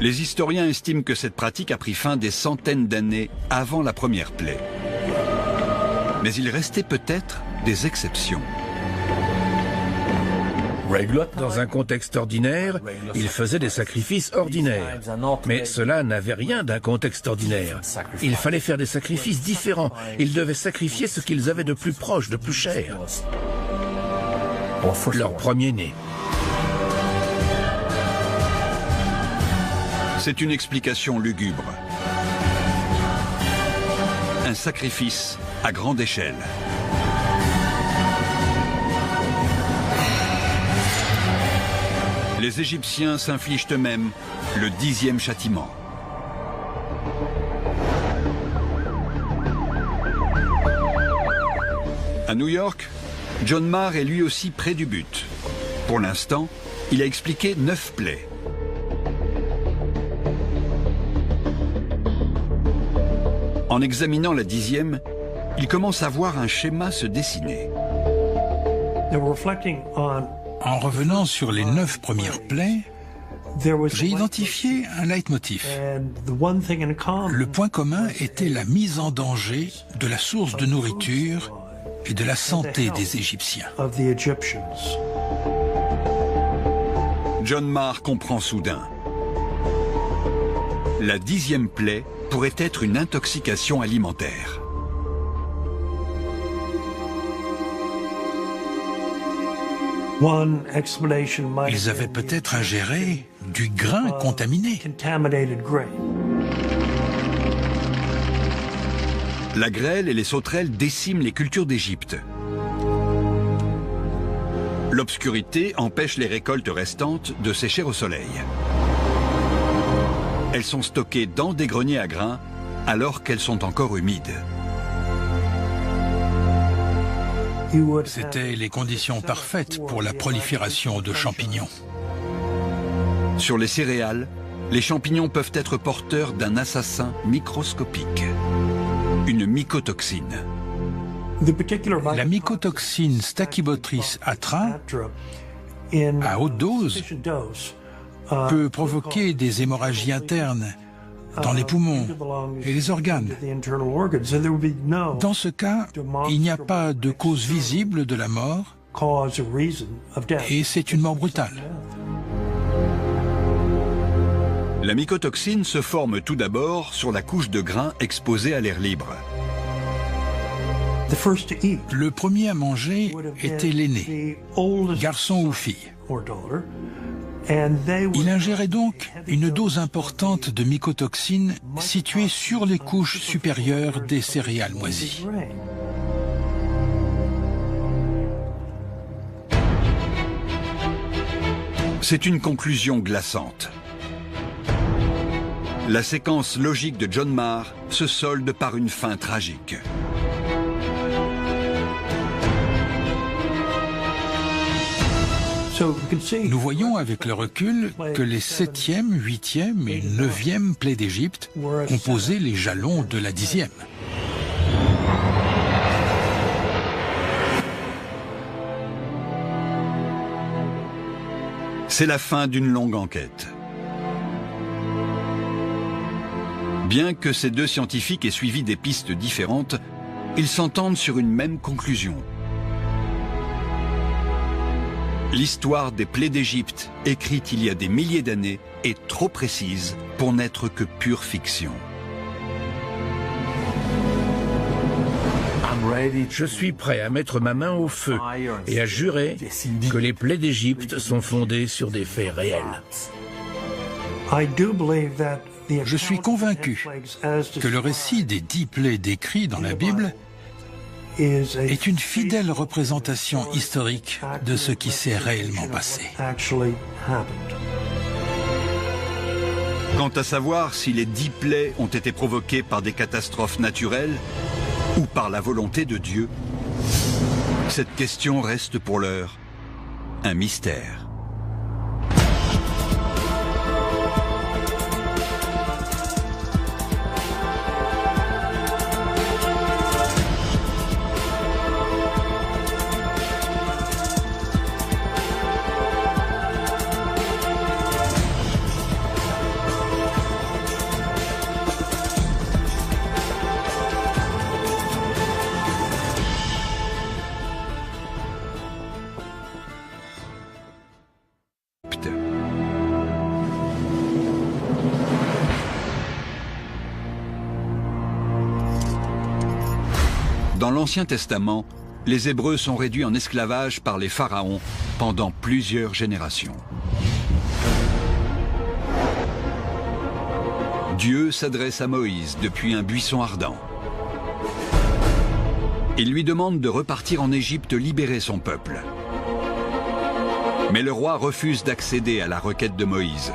Les historiens estiment que cette pratique a pris fin des centaines d'années avant la première plaie. Mais il restait peut-être des exceptions. Dans un contexte ordinaire, ils faisaient des sacrifices ordinaires. Mais cela n'avait rien d'un contexte ordinaire. Il fallait faire des sacrifices différents. Ils devaient sacrifier ce qu'ils avaient de plus proche, de plus cher. Leur premier-né. C'est une explication lugubre. Un sacrifice à grande échelle. Les Égyptiens s'infligent eux-mêmes le 10e châtiment. À New York, John Marr est lui aussi près du but. Pour l'instant, il a expliqué 9 plaies. En examinant la 10e, il commence à voir un schéma se dessiner. En revenant sur les 9 premières plaies, j'ai identifié un leitmotiv. Le point commun était la mise en danger de la source de nourriture et de la santé des Égyptiens. John Marr comprend soudain. La 10e plaie pourrait être une intoxication alimentaire. Ils avaient peut-être ingéré du grain contaminé. La grêle et les sauterelles déciment les cultures d'Égypte. L'obscurité empêche les récoltes restantes de sécher au soleil. Elles sont stockées dans des greniers à grains alors qu'elles sont encore humides. C'étaient les conditions parfaites pour la prolifération de champignons. Sur les céréales, les champignons peuvent être porteurs d'un assassin microscopique, une mycotoxine. La mycotoxine Stachybotrys atra, à haute dose, peut provoquer des hémorragies internes dans les poumons et les organes. Dans ce cas, il n'y a pas de cause visible de la mort et c'est une mort brutale. La mycotoxine se forme tout d'abord sur la couche de grains exposée à l'air libre. Le premier à manger était l'aîné, garçon ou fille. Il ingérait donc une dose importante de mycotoxine située sur les couches supérieures des céréales moisies. C'est une conclusion glaçante. La séquence logique de John Marr se solde par une fin tragique. Nous voyons avec le recul que les 7e, 8e et 9e plaies d'Égypte composaient les jalons de la 10e. C'est la fin d'une longue enquête. Bien que ces deux scientifiques aient suivi des pistes différentes, ils s'entendent sur une même conclusion. L'histoire des plaies d'Égypte, écrite il y a des milliers d'années, est trop précise pour n'être que pure fiction. Je suis prêt à mettre ma main au feu et à jurer que les plaies d'Égypte sont fondées sur des faits réels. Je suis convaincu que le récit des 10 plaies décrits dans la Bible est une fidèle représentation historique de ce qui s'est réellement passé. Quant à savoir si les 10 plaies ont été provoquées par des catastrophes naturelles ou par la volonté de Dieu, cette question reste pour l'heure un mystère. Dans l'Ancien Testament, les Hébreux sont réduits en esclavage par les pharaons pendant plusieurs générations. Dieu s'adresse à Moïse depuis un buisson ardent. Il lui demande de repartir en Égypte libérer son peuple. Mais le roi refuse d'accéder à la requête de Moïse.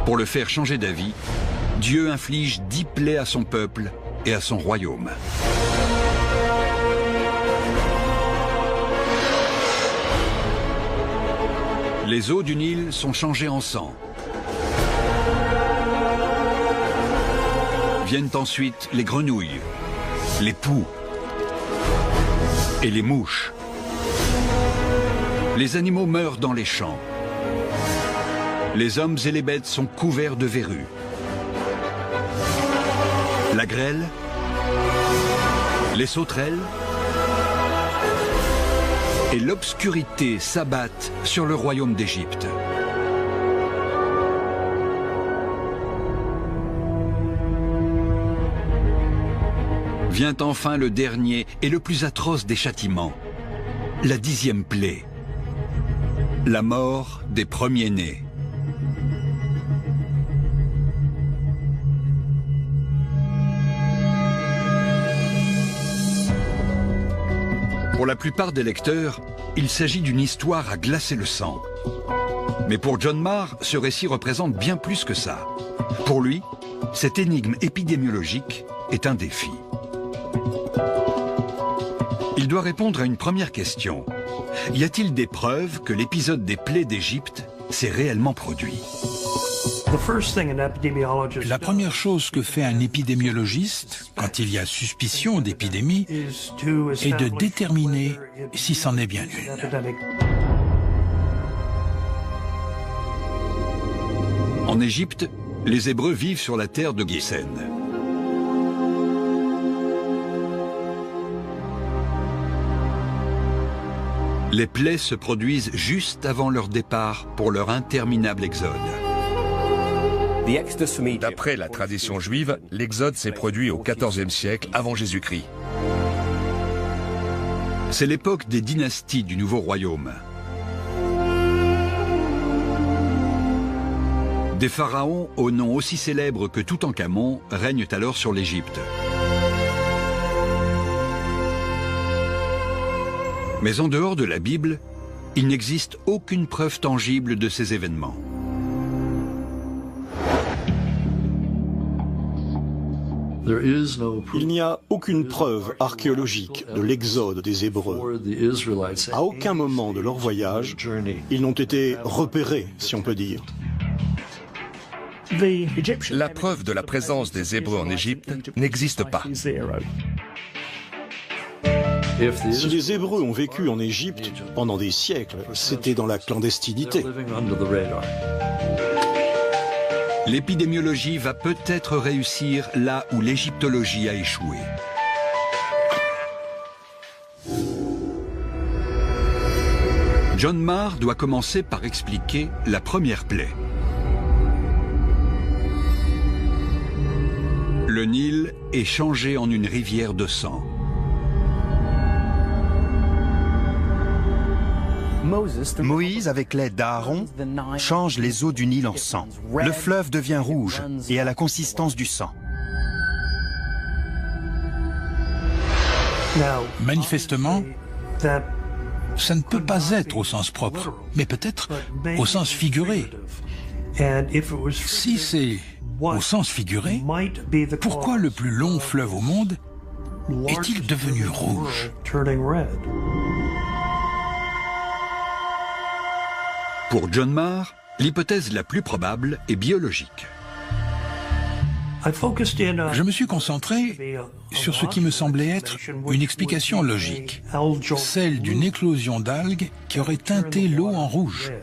Pour le faire changer d'avis, Dieu inflige 10 plaies à son peuple et à son royaume. Les eaux du Nil sont changées en sang. Viennent ensuite les grenouilles, les poux et les mouches. Les animaux meurent dans les champs. Les hommes et les bêtes sont couverts de verrues. La grêle, les sauterelles et l'obscurité s'abattent sur le royaume d'Égypte. Vient enfin le dernier et le plus atroce des châtiments, la 10e plaie, la mort des premiers-nés. Pour la plupart des lecteurs, il s'agit d'une histoire à glacer le sang. Mais pour John Marr, ce récit représente bien plus que ça. Pour lui, cette énigme épidémiologique est un défi. Il doit répondre à une première question. Y a-t-il des preuves que l'épisode des plaies d'Égypte s'est réellement produit? La première chose que fait un épidémiologiste, quand il y a suspicion d'épidémie, est de déterminer si c'en est bien une. En Égypte, les Hébreux vivent sur la terre de Goshen. Les plaies se produisent juste avant leur départ pour leur interminable exode. D'après la tradition juive, l'exode s'est produit au XIVe siècle avant Jésus-Christ. C'est l'époque des dynasties du Nouveau Royaume. Des pharaons au nom aussi célèbre que Toutankhamon règnent alors sur l'Égypte. Mais en dehors de la Bible, il n'existe aucune preuve tangible de ces événements. Il n'y a aucune preuve archéologique de l'exode des Hébreux. À aucun moment de leur voyage, ils n'ont été repérés, si on peut dire. La preuve de la présence des Hébreux en Égypte n'existe pas. Si les Hébreux ont vécu en Égypte pendant des siècles, c'était dans la clandestinité. L'épidémiologie va peut-être réussir là où l'égyptologie a échoué. John Marr doit commencer par expliquer la première plaie. Le Nil est changé en une rivière de sang. Moïse, avec l'aide d'Aaron, change les eaux du Nil en sang. Le fleuve devient rouge et a la consistance du sang. Manifestement, ça ne peut pas être au sens propre, mais peut-être au sens figuré. Si c'est au sens figuré, pourquoi le plus long fleuve au monde est-il devenu rouge? Pour John Marr, l'hypothèse la plus probable est biologique. Je me suis concentré sur ce qui me semblait être une explication logique, celle d'une éclosion d'algues qui aurait teinté l'eau en rouge.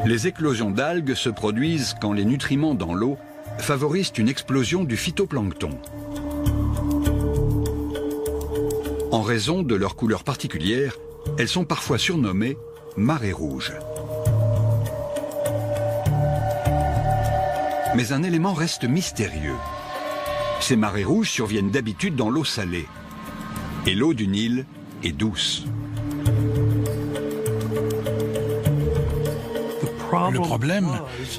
Les éclosions d'algues se produisent quand les nutriments dans l'eau favorisent une explosion du phytoplancton. En raison de leur couleur particulière, elles sont parfois surnommées marées rouges. Mais un élément reste mystérieux. Ces marées rouges surviennent d'habitude dans l'eau salée. Et l'eau du Nil est douce. Le problème,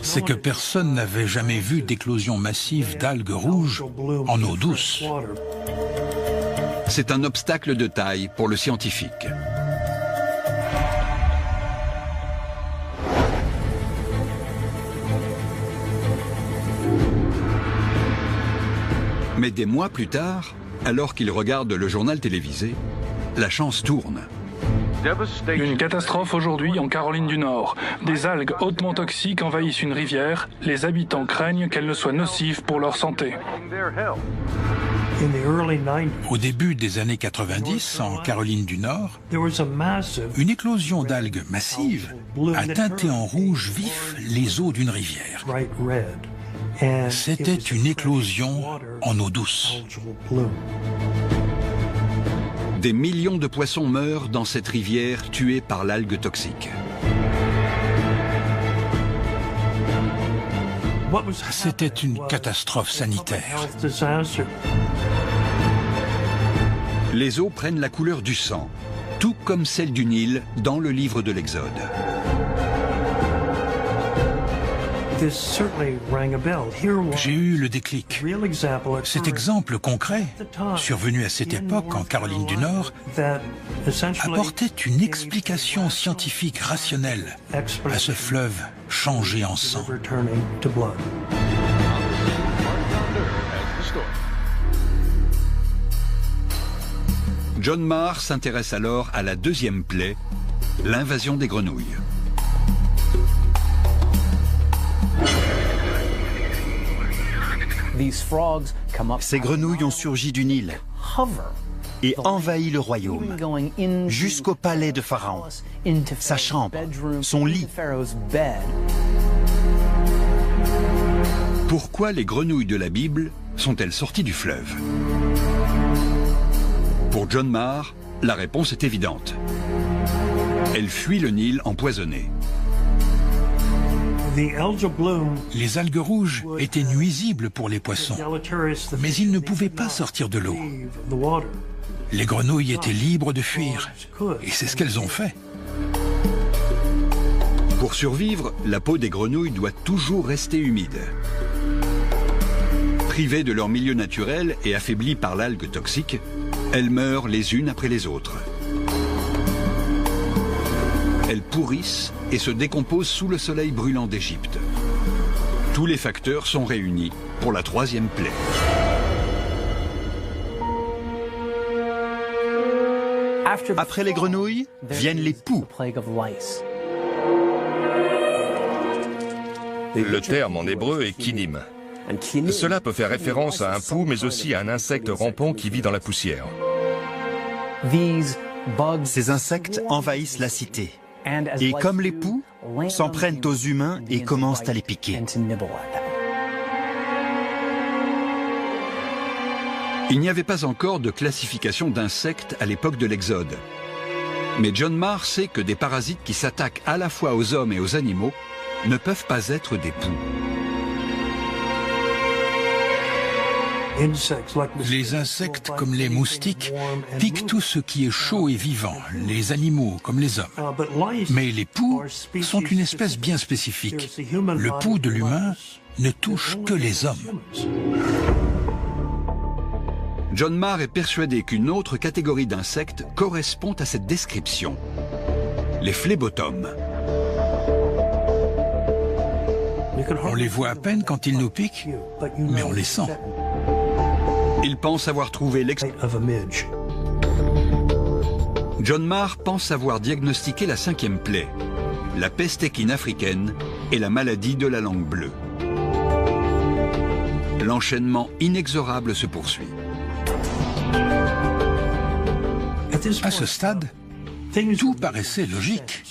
c'est que personne n'avait jamais vu d'éclosion massive d'algues rouges en eau douce. C'est un obstacle de taille pour le scientifique. Mais des mois plus tard, alors qu'il regarde le journal télévisé, la chance tourne. Une catastrophe aujourd'hui en Caroline du Nord. Des algues hautement toxiques envahissent une rivière. Les habitants craignent qu'elles ne soient nocives pour leur santé. Au début des années 90, en Caroline du Nord, une éclosion d'algues massive a teinté en rouge vif les eaux d'une rivière. C'était une éclosion en eau douce. Des millions de poissons meurent dans cette rivière tués par l'algue toxique. C'était une catastrophe sanitaire. Les eaux prennent la couleur du sang, tout comme celle du Nil dans le livre de l'Exode. J'ai eu le déclic. Cet exemple concret, survenu à cette époque en Caroline du Nord, apportait une explication scientifique rationnelle à ce fleuve changé en sang. John Marr s'intéresse alors à la deuxième plaie, l'invasion des grenouilles. Ces grenouilles ont surgi du Nil et envahi le royaume, jusqu'au palais de Pharaon, sa chambre, son lit. Pourquoi les grenouilles de la Bible sont-elles sorties du fleuve? Pour John Marr, la réponse est évidente. Elles fuient le Nil empoisonné. Les algues rouges étaient nuisibles pour les poissons, mais ils ne pouvaient pas sortir de l'eau. Les grenouilles étaient libres de fuir, et c'est ce qu'elles ont fait. Pour survivre, la peau des grenouilles doit toujours rester humide. Privées de leur milieu naturel et affaiblies par l'algue toxique, elles meurent les unes après les autres. Elles pourrissent et se décomposent sous le soleil brûlant d'Égypte. Tous les facteurs sont réunis pour la troisième plaie. Après les grenouilles, viennent les poux. Le terme en hébreu est kinim. Cela peut faire référence à un pou, mais aussi à un insecte rampant qui vit dans la poussière. Ces insectes envahissent la cité. Et comme les poux, s'en prennent aux humains et commencent à les piquer. Il n'y avait pas encore de classification d'insectes à l'époque de l'Exode. Mais John Marr sait que des parasites qui s'attaquent à la fois aux hommes et aux animaux ne peuvent pas être des poux. Les insectes, comme les moustiques, piquent tout ce qui est chaud et vivant, les animaux comme les hommes. Mais les poux sont une espèce bien spécifique. Le pou de l'humain ne touche que les hommes. John Marr est persuadé qu'une autre catégorie d'insectes correspond à cette description. Les phlébotomes. On les voit à peine quand ils nous piquent, mais on les sent. Il pense avoir trouvé John Marr pense avoir diagnostiqué la cinquième plaie, la peste équine africaine et la maladie de la langue bleue. L'enchaînement inexorable se poursuit. À ce stade, tout paraissait logique.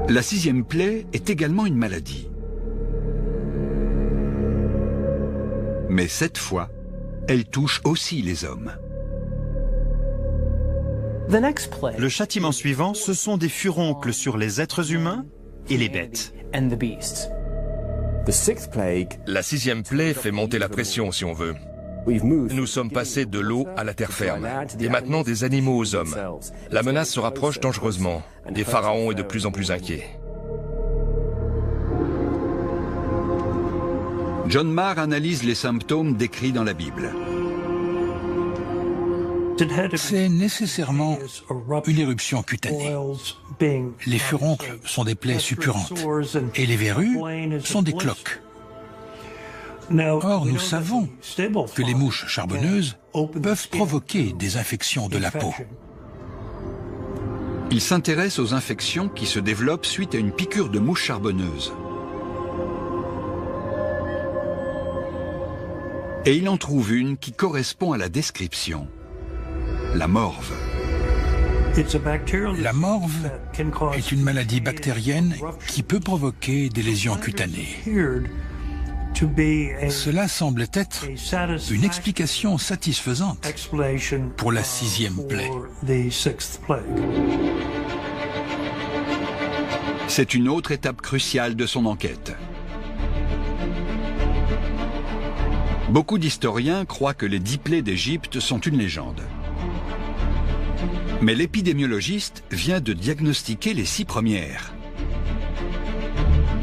La sixième plaie est également une maladie. Mais cette fois, elle touche aussi les hommes. Le châtiment suivant, ce sont des furoncles sur les êtres humains et les bêtes. La sixième plaie fait monter la pression, si on veut. Nous sommes passés de l'eau à la terre ferme, et maintenant des animaux aux hommes. La menace se rapproche dangereusement, et Pharaon est de plus en plus inquiet. John Marr analyse les symptômes décrits dans la Bible. C'est nécessairement une éruption cutanée. Les furoncles sont des plaies suppurantes, et les verrues sont des cloques. Or, nous savons que les mouches charbonneuses peuvent provoquer des infections de la peau. Il s'intéresse aux infections qui se développent suite à une piqûre de mouche charbonneuse. Et il en trouve une qui correspond à la description. La morve. La morve est une maladie bactérienne qui peut provoquer des lésions cutanées. Cela semble être une explication satisfaisante pour la sixième plaie. C'est une autre étape cruciale de son enquête. Beaucoup d'historiens croient que les 10 plaies d'Égypte sont une légende. Mais l'épidémiologiste vient de diagnostiquer les 6 premières.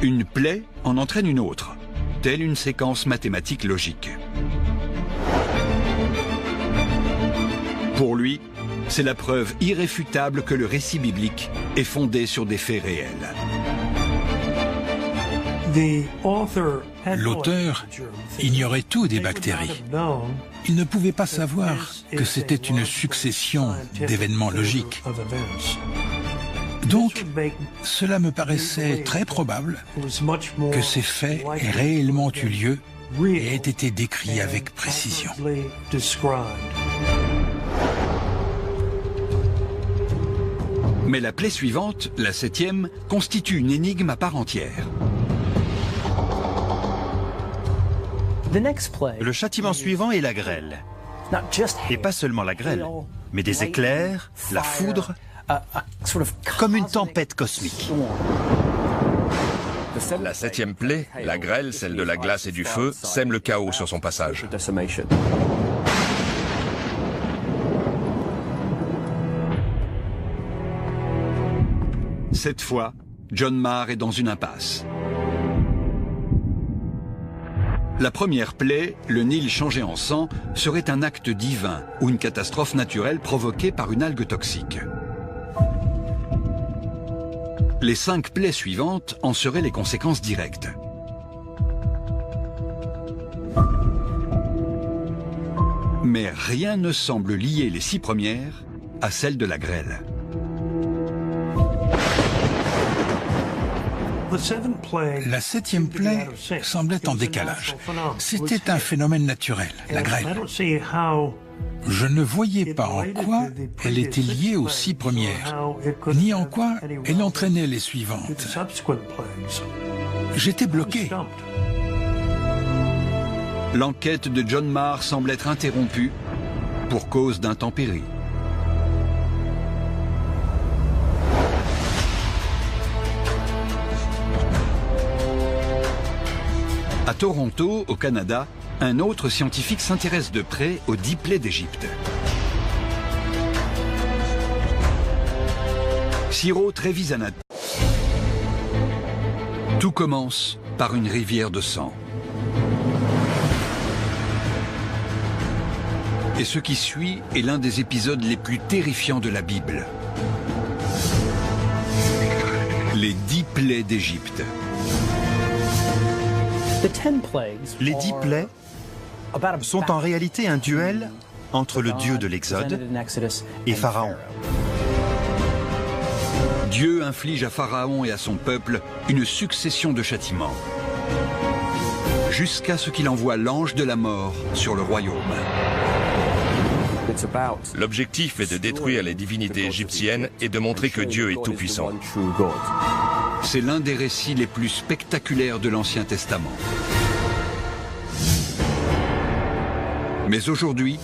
Une plaie en entraîne une autre, telle une séquence mathématique logique. Pour lui, c'est la preuve irréfutable que le récit biblique est fondé sur des faits réels. L'auteur ignorait tout des bactéries. Il ne pouvait pas savoir que c'était une succession d'événements logiques. Donc, cela me paraissait très probable que ces faits aient réellement eu lieu et aient été décrits avec précision. Mais la plaie suivante, la 7e, constitue une énigme à part entière. Le châtiment suivant est la grêle. Et pas seulement la grêle, mais des éclairs, la foudre, comme une tempête cosmique. La 7e plaie, la grêle, celle de la glace et du feu, sème le chaos sur son passage. Cette fois, John Marr est dans une impasse. La première plaie, le Nil changé en sang, serait un acte divin ou une catastrophe naturelle provoquée par une algue toxique. Les 5 plaies suivantes en seraient les conséquences directes. Mais rien ne semble lier les 6 premières à celle de la grêle. La 7e plaie semblait en décalage. C'était un phénomène naturel, la grêle. Je ne voyais pas en quoi elle était liée aux 6 premières, ni en quoi elle entraînait les suivantes. J'étais bloqué. L'enquête de John Marr semble être interrompue pour cause d'intempéries. À Toronto, au Canada, un autre scientifique s'intéresse de près aux 10 plaies d'Égypte. Ciro Trevisanat. Tout commence par une rivière de sang. Et ce qui suit est l'un des épisodes les plus terrifiants de la Bible. Les 10 plaies d'Égypte. Les 10 plaies sont en réalité un duel entre le Dieu de l'Exode et Pharaon. Dieu inflige à Pharaon et à son peuple une succession de châtiments, jusqu'à ce qu'il envoie l'ange de la mort sur le royaume. L'objectif est de détruire les divinités égyptiennes et de montrer que Dieu est tout-puissant. C'est l'un des récits les plus spectaculaires de l'Ancien Testament. Mais aujourd'hui,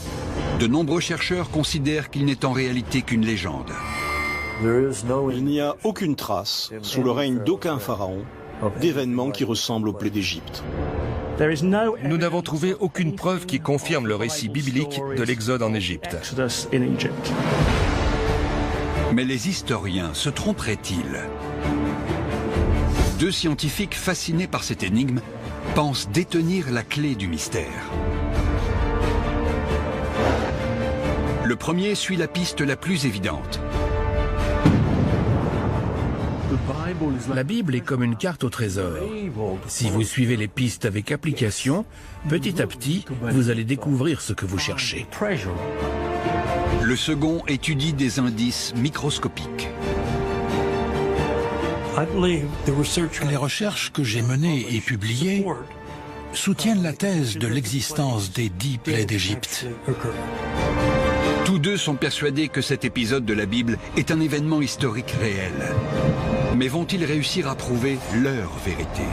De nombreux chercheurs considèrent qu'il n'est en réalité qu'une légende. Il n'y a aucune trace, sous le règne d'aucun pharaon, d'événements qui ressemblent aux plaies d'Égypte. Nous n'avons trouvé aucune preuve qui confirme le récit biblique de l'Exode en Égypte. Mais les historiens se tromperaient-ils? Deux scientifiques fascinés par cette énigme pensent détenir la clé du mystère. Le premier suit la piste la plus évidente. La Bible est comme une carte au trésor. Si vous suivez les pistes avec application, petit à petit, vous allez découvrir ce que vous cherchez. Le second étudie des indices microscopiques. Les recherches que j'ai menées et publiées soutiennent la thèse de l'existence des 10 plaies d'Égypte. Tous deux sont persuadés que cet épisode de la Bible est un événement historique réel. Mais vont-ils réussir à prouver leur vérité?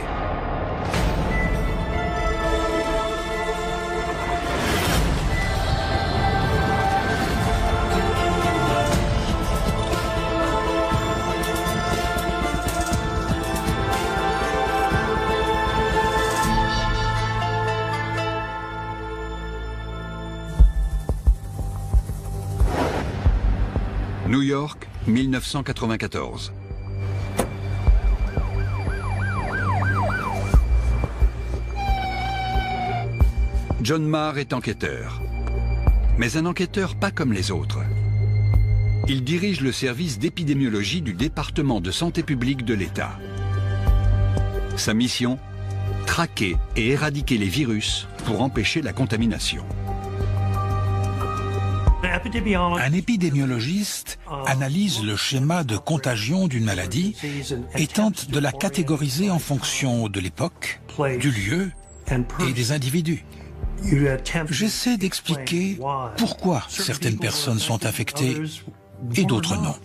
New York, 1994. John Marr est enquêteur. Mais un enquêteur pas comme les autres. Il dirige le service d'épidémiologie du département de santé publique de l'État. Sa mission? Traquer et éradiquer les virus pour empêcher la contamination. Un épidémiologiste analyse le schéma de contagion d'une maladie et tente de la catégoriser en fonction de l'époque, du lieu et des individus. J'essaie d'expliquer pourquoi certaines personnes sont infectées et d'autres non.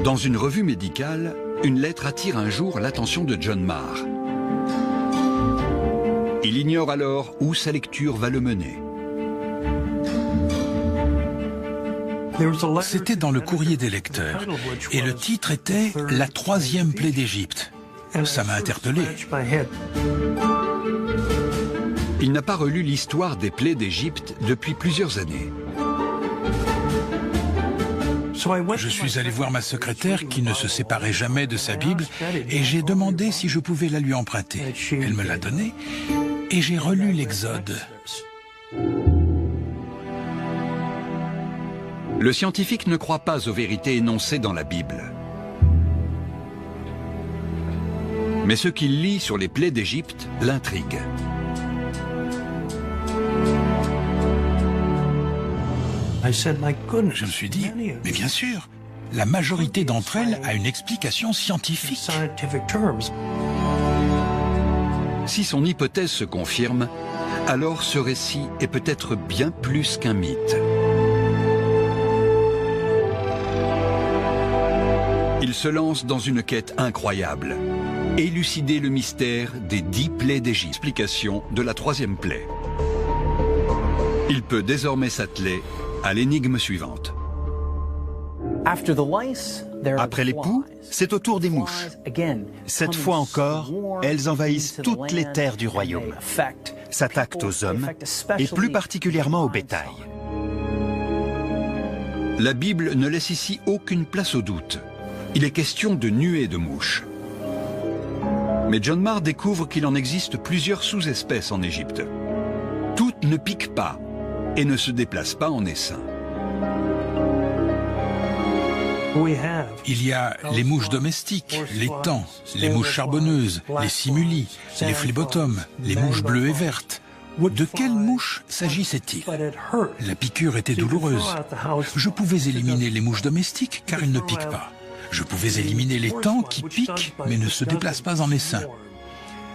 Dans une revue médicale, une lettre attire un jour l'attention de John Marr. Il ignore alors où sa lecture va le mener. C'était dans le courrier des lecteurs, et le titre était « La troisième plaie d'Égypte ». Ça m'a interpellé. Il n'a pas relu l'histoire des plaies d'Égypte depuis plusieurs années. Je suis allé voir ma secrétaire qui ne se séparait jamais de sa Bible et j'ai demandé si je pouvais la lui emprunter. Elle me l'a donnée et j'ai relu l'Exode. Le scientifique ne croit pas aux vérités énoncées dans la Bible. Mais ce qu'il lit sur les plaies d'Égypte l'intrigue. Je me suis dit, mais bien sûr, la majorité d'entre elles a une explication scientifique. Si son hypothèse se confirme, alors ce récit est peut-être bien plus qu'un mythe. Il se lance dans une quête incroyable. Élucider le mystère des 10 plaies d'Égypte. Explication de la troisième plaie. Il peut désormais s'atteler à l'énigme suivante. Après les poux, c'est au tour des mouches. Cette fois encore, elles envahissent toutes les terres du royaume, s'attaquent aux hommes et plus particulièrement au bétail. La Bible ne laisse ici aucune place au doute. Il est question de nuées de mouches. Mais John Marr découvre qu'il en existe plusieurs sous-espèces en Égypte. Toutes ne piquent pas et ne se déplacent pas en essaim. Il y a les mouches domestiques, les tans, les mouches charbonneuses, les simulis, les phlébothomes, les mouches bleues et vertes. De quelle mouche s'agissait-il? La piqûre était douloureuse. Je pouvais éliminer les mouches domestiques car elles ne piquent pas. Je pouvais éliminer les tans qui piquent mais ne se déplacent pas en essaim.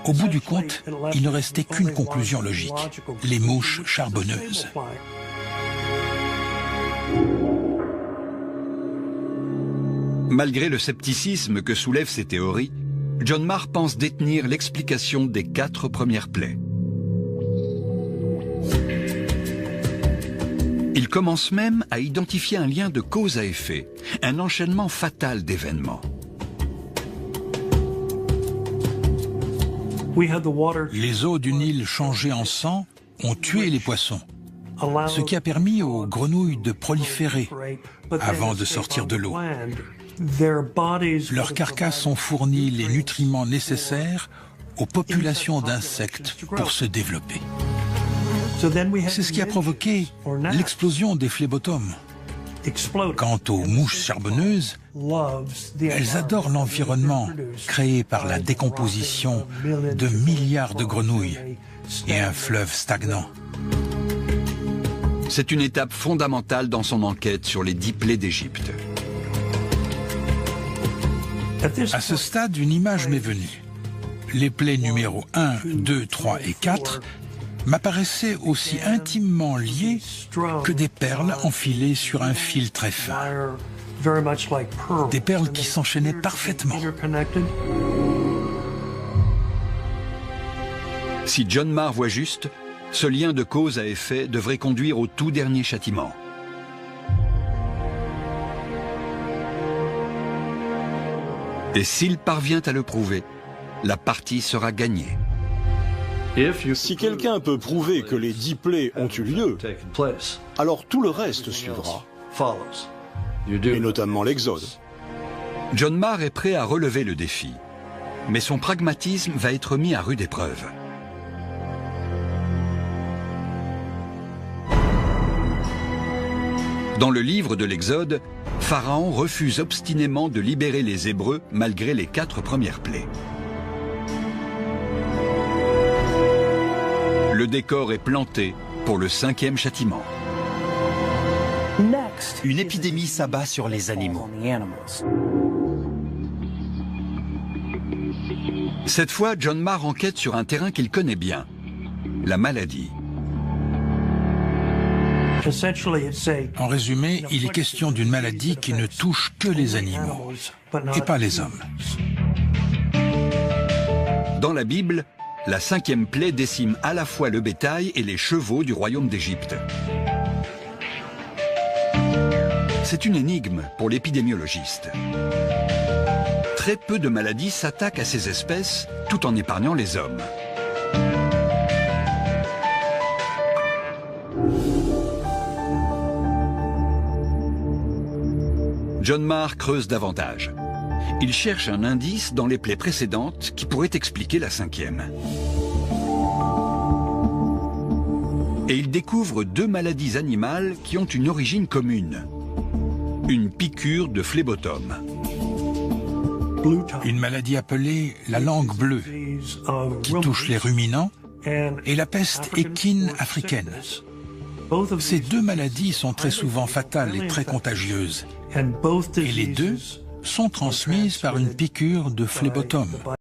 Au bout du compte, il ne restait qu'une conclusion logique, les mouches charbonneuses. Malgré le scepticisme que soulèvent ces théories, John Marr pense détenir l'explication des 4 premières plaies. Il commence même à identifier un lien de cause à effet, un enchaînement fatal d'événements. Les eaux du Nil changées en sang ont tué les poissons, ce qui a permis aux grenouilles de proliférer avant de sortir de l'eau. Leurs carcasses ont fourni les nutriments nécessaires aux populations d'insectes pour se développer. C'est ce qui a provoqué l'explosion des phlébotomes. Quant aux mouches charbonneuses, elles adorent l'environnement créé par la décomposition de milliards de grenouilles et un fleuve stagnant. C'est une étape fondamentale dans son enquête sur les 10 plaies d'Égypte. À ce stade, une image m'est venue. Les plaies numéros 1, 2, 3 et 4 m'apparaissaient aussi intimement liées que des perles enfilées sur un fil très fin. Des perles qui s'enchaînaient parfaitement. Si John Marr voit juste, ce lien de cause à effet devrait conduire au tout dernier châtiment. Et s'il parvient à le prouver, la partie sera gagnée. Si quelqu'un peut prouver que les 10 plaies ont eu lieu, alors tout le reste suivra, et notamment l'Exode. John Marr est prêt à relever le défi, mais son pragmatisme va être mis à rude épreuve. Dans le livre de l'Exode, Pharaon refuse obstinément de libérer les Hébreux malgré les 4 premières plaies. Le décor est planté pour le 5e châtiment. Une épidémie s'abat sur les animaux. Cette fois, John Marr enquête sur un terrain qu'il connaît bien, la maladie. En résumé, il est question d'une maladie qui ne touche que les animaux et pas les hommes. Dans la Bible, la 5e plaie décime à la fois le bétail et les chevaux du royaume d'Égypte. C'est une énigme pour l'épidémiologiste. Très peu de maladies s'attaquent à ces espèces tout en épargnant les hommes. John Marr creuse davantage. Il cherche un indice dans les plaies précédentes qui pourrait expliquer la 5e. Et il découvre 2 maladies animales qui ont une origine commune. Une piqûre de phlébotome. Une maladie appelée la langue bleue, qui touche les ruminants, et la peste équine africaine. Ces 2 maladies sont très souvent fatales et très contagieuses. Et les 2 sont transmises par une piqûre de phlébotome.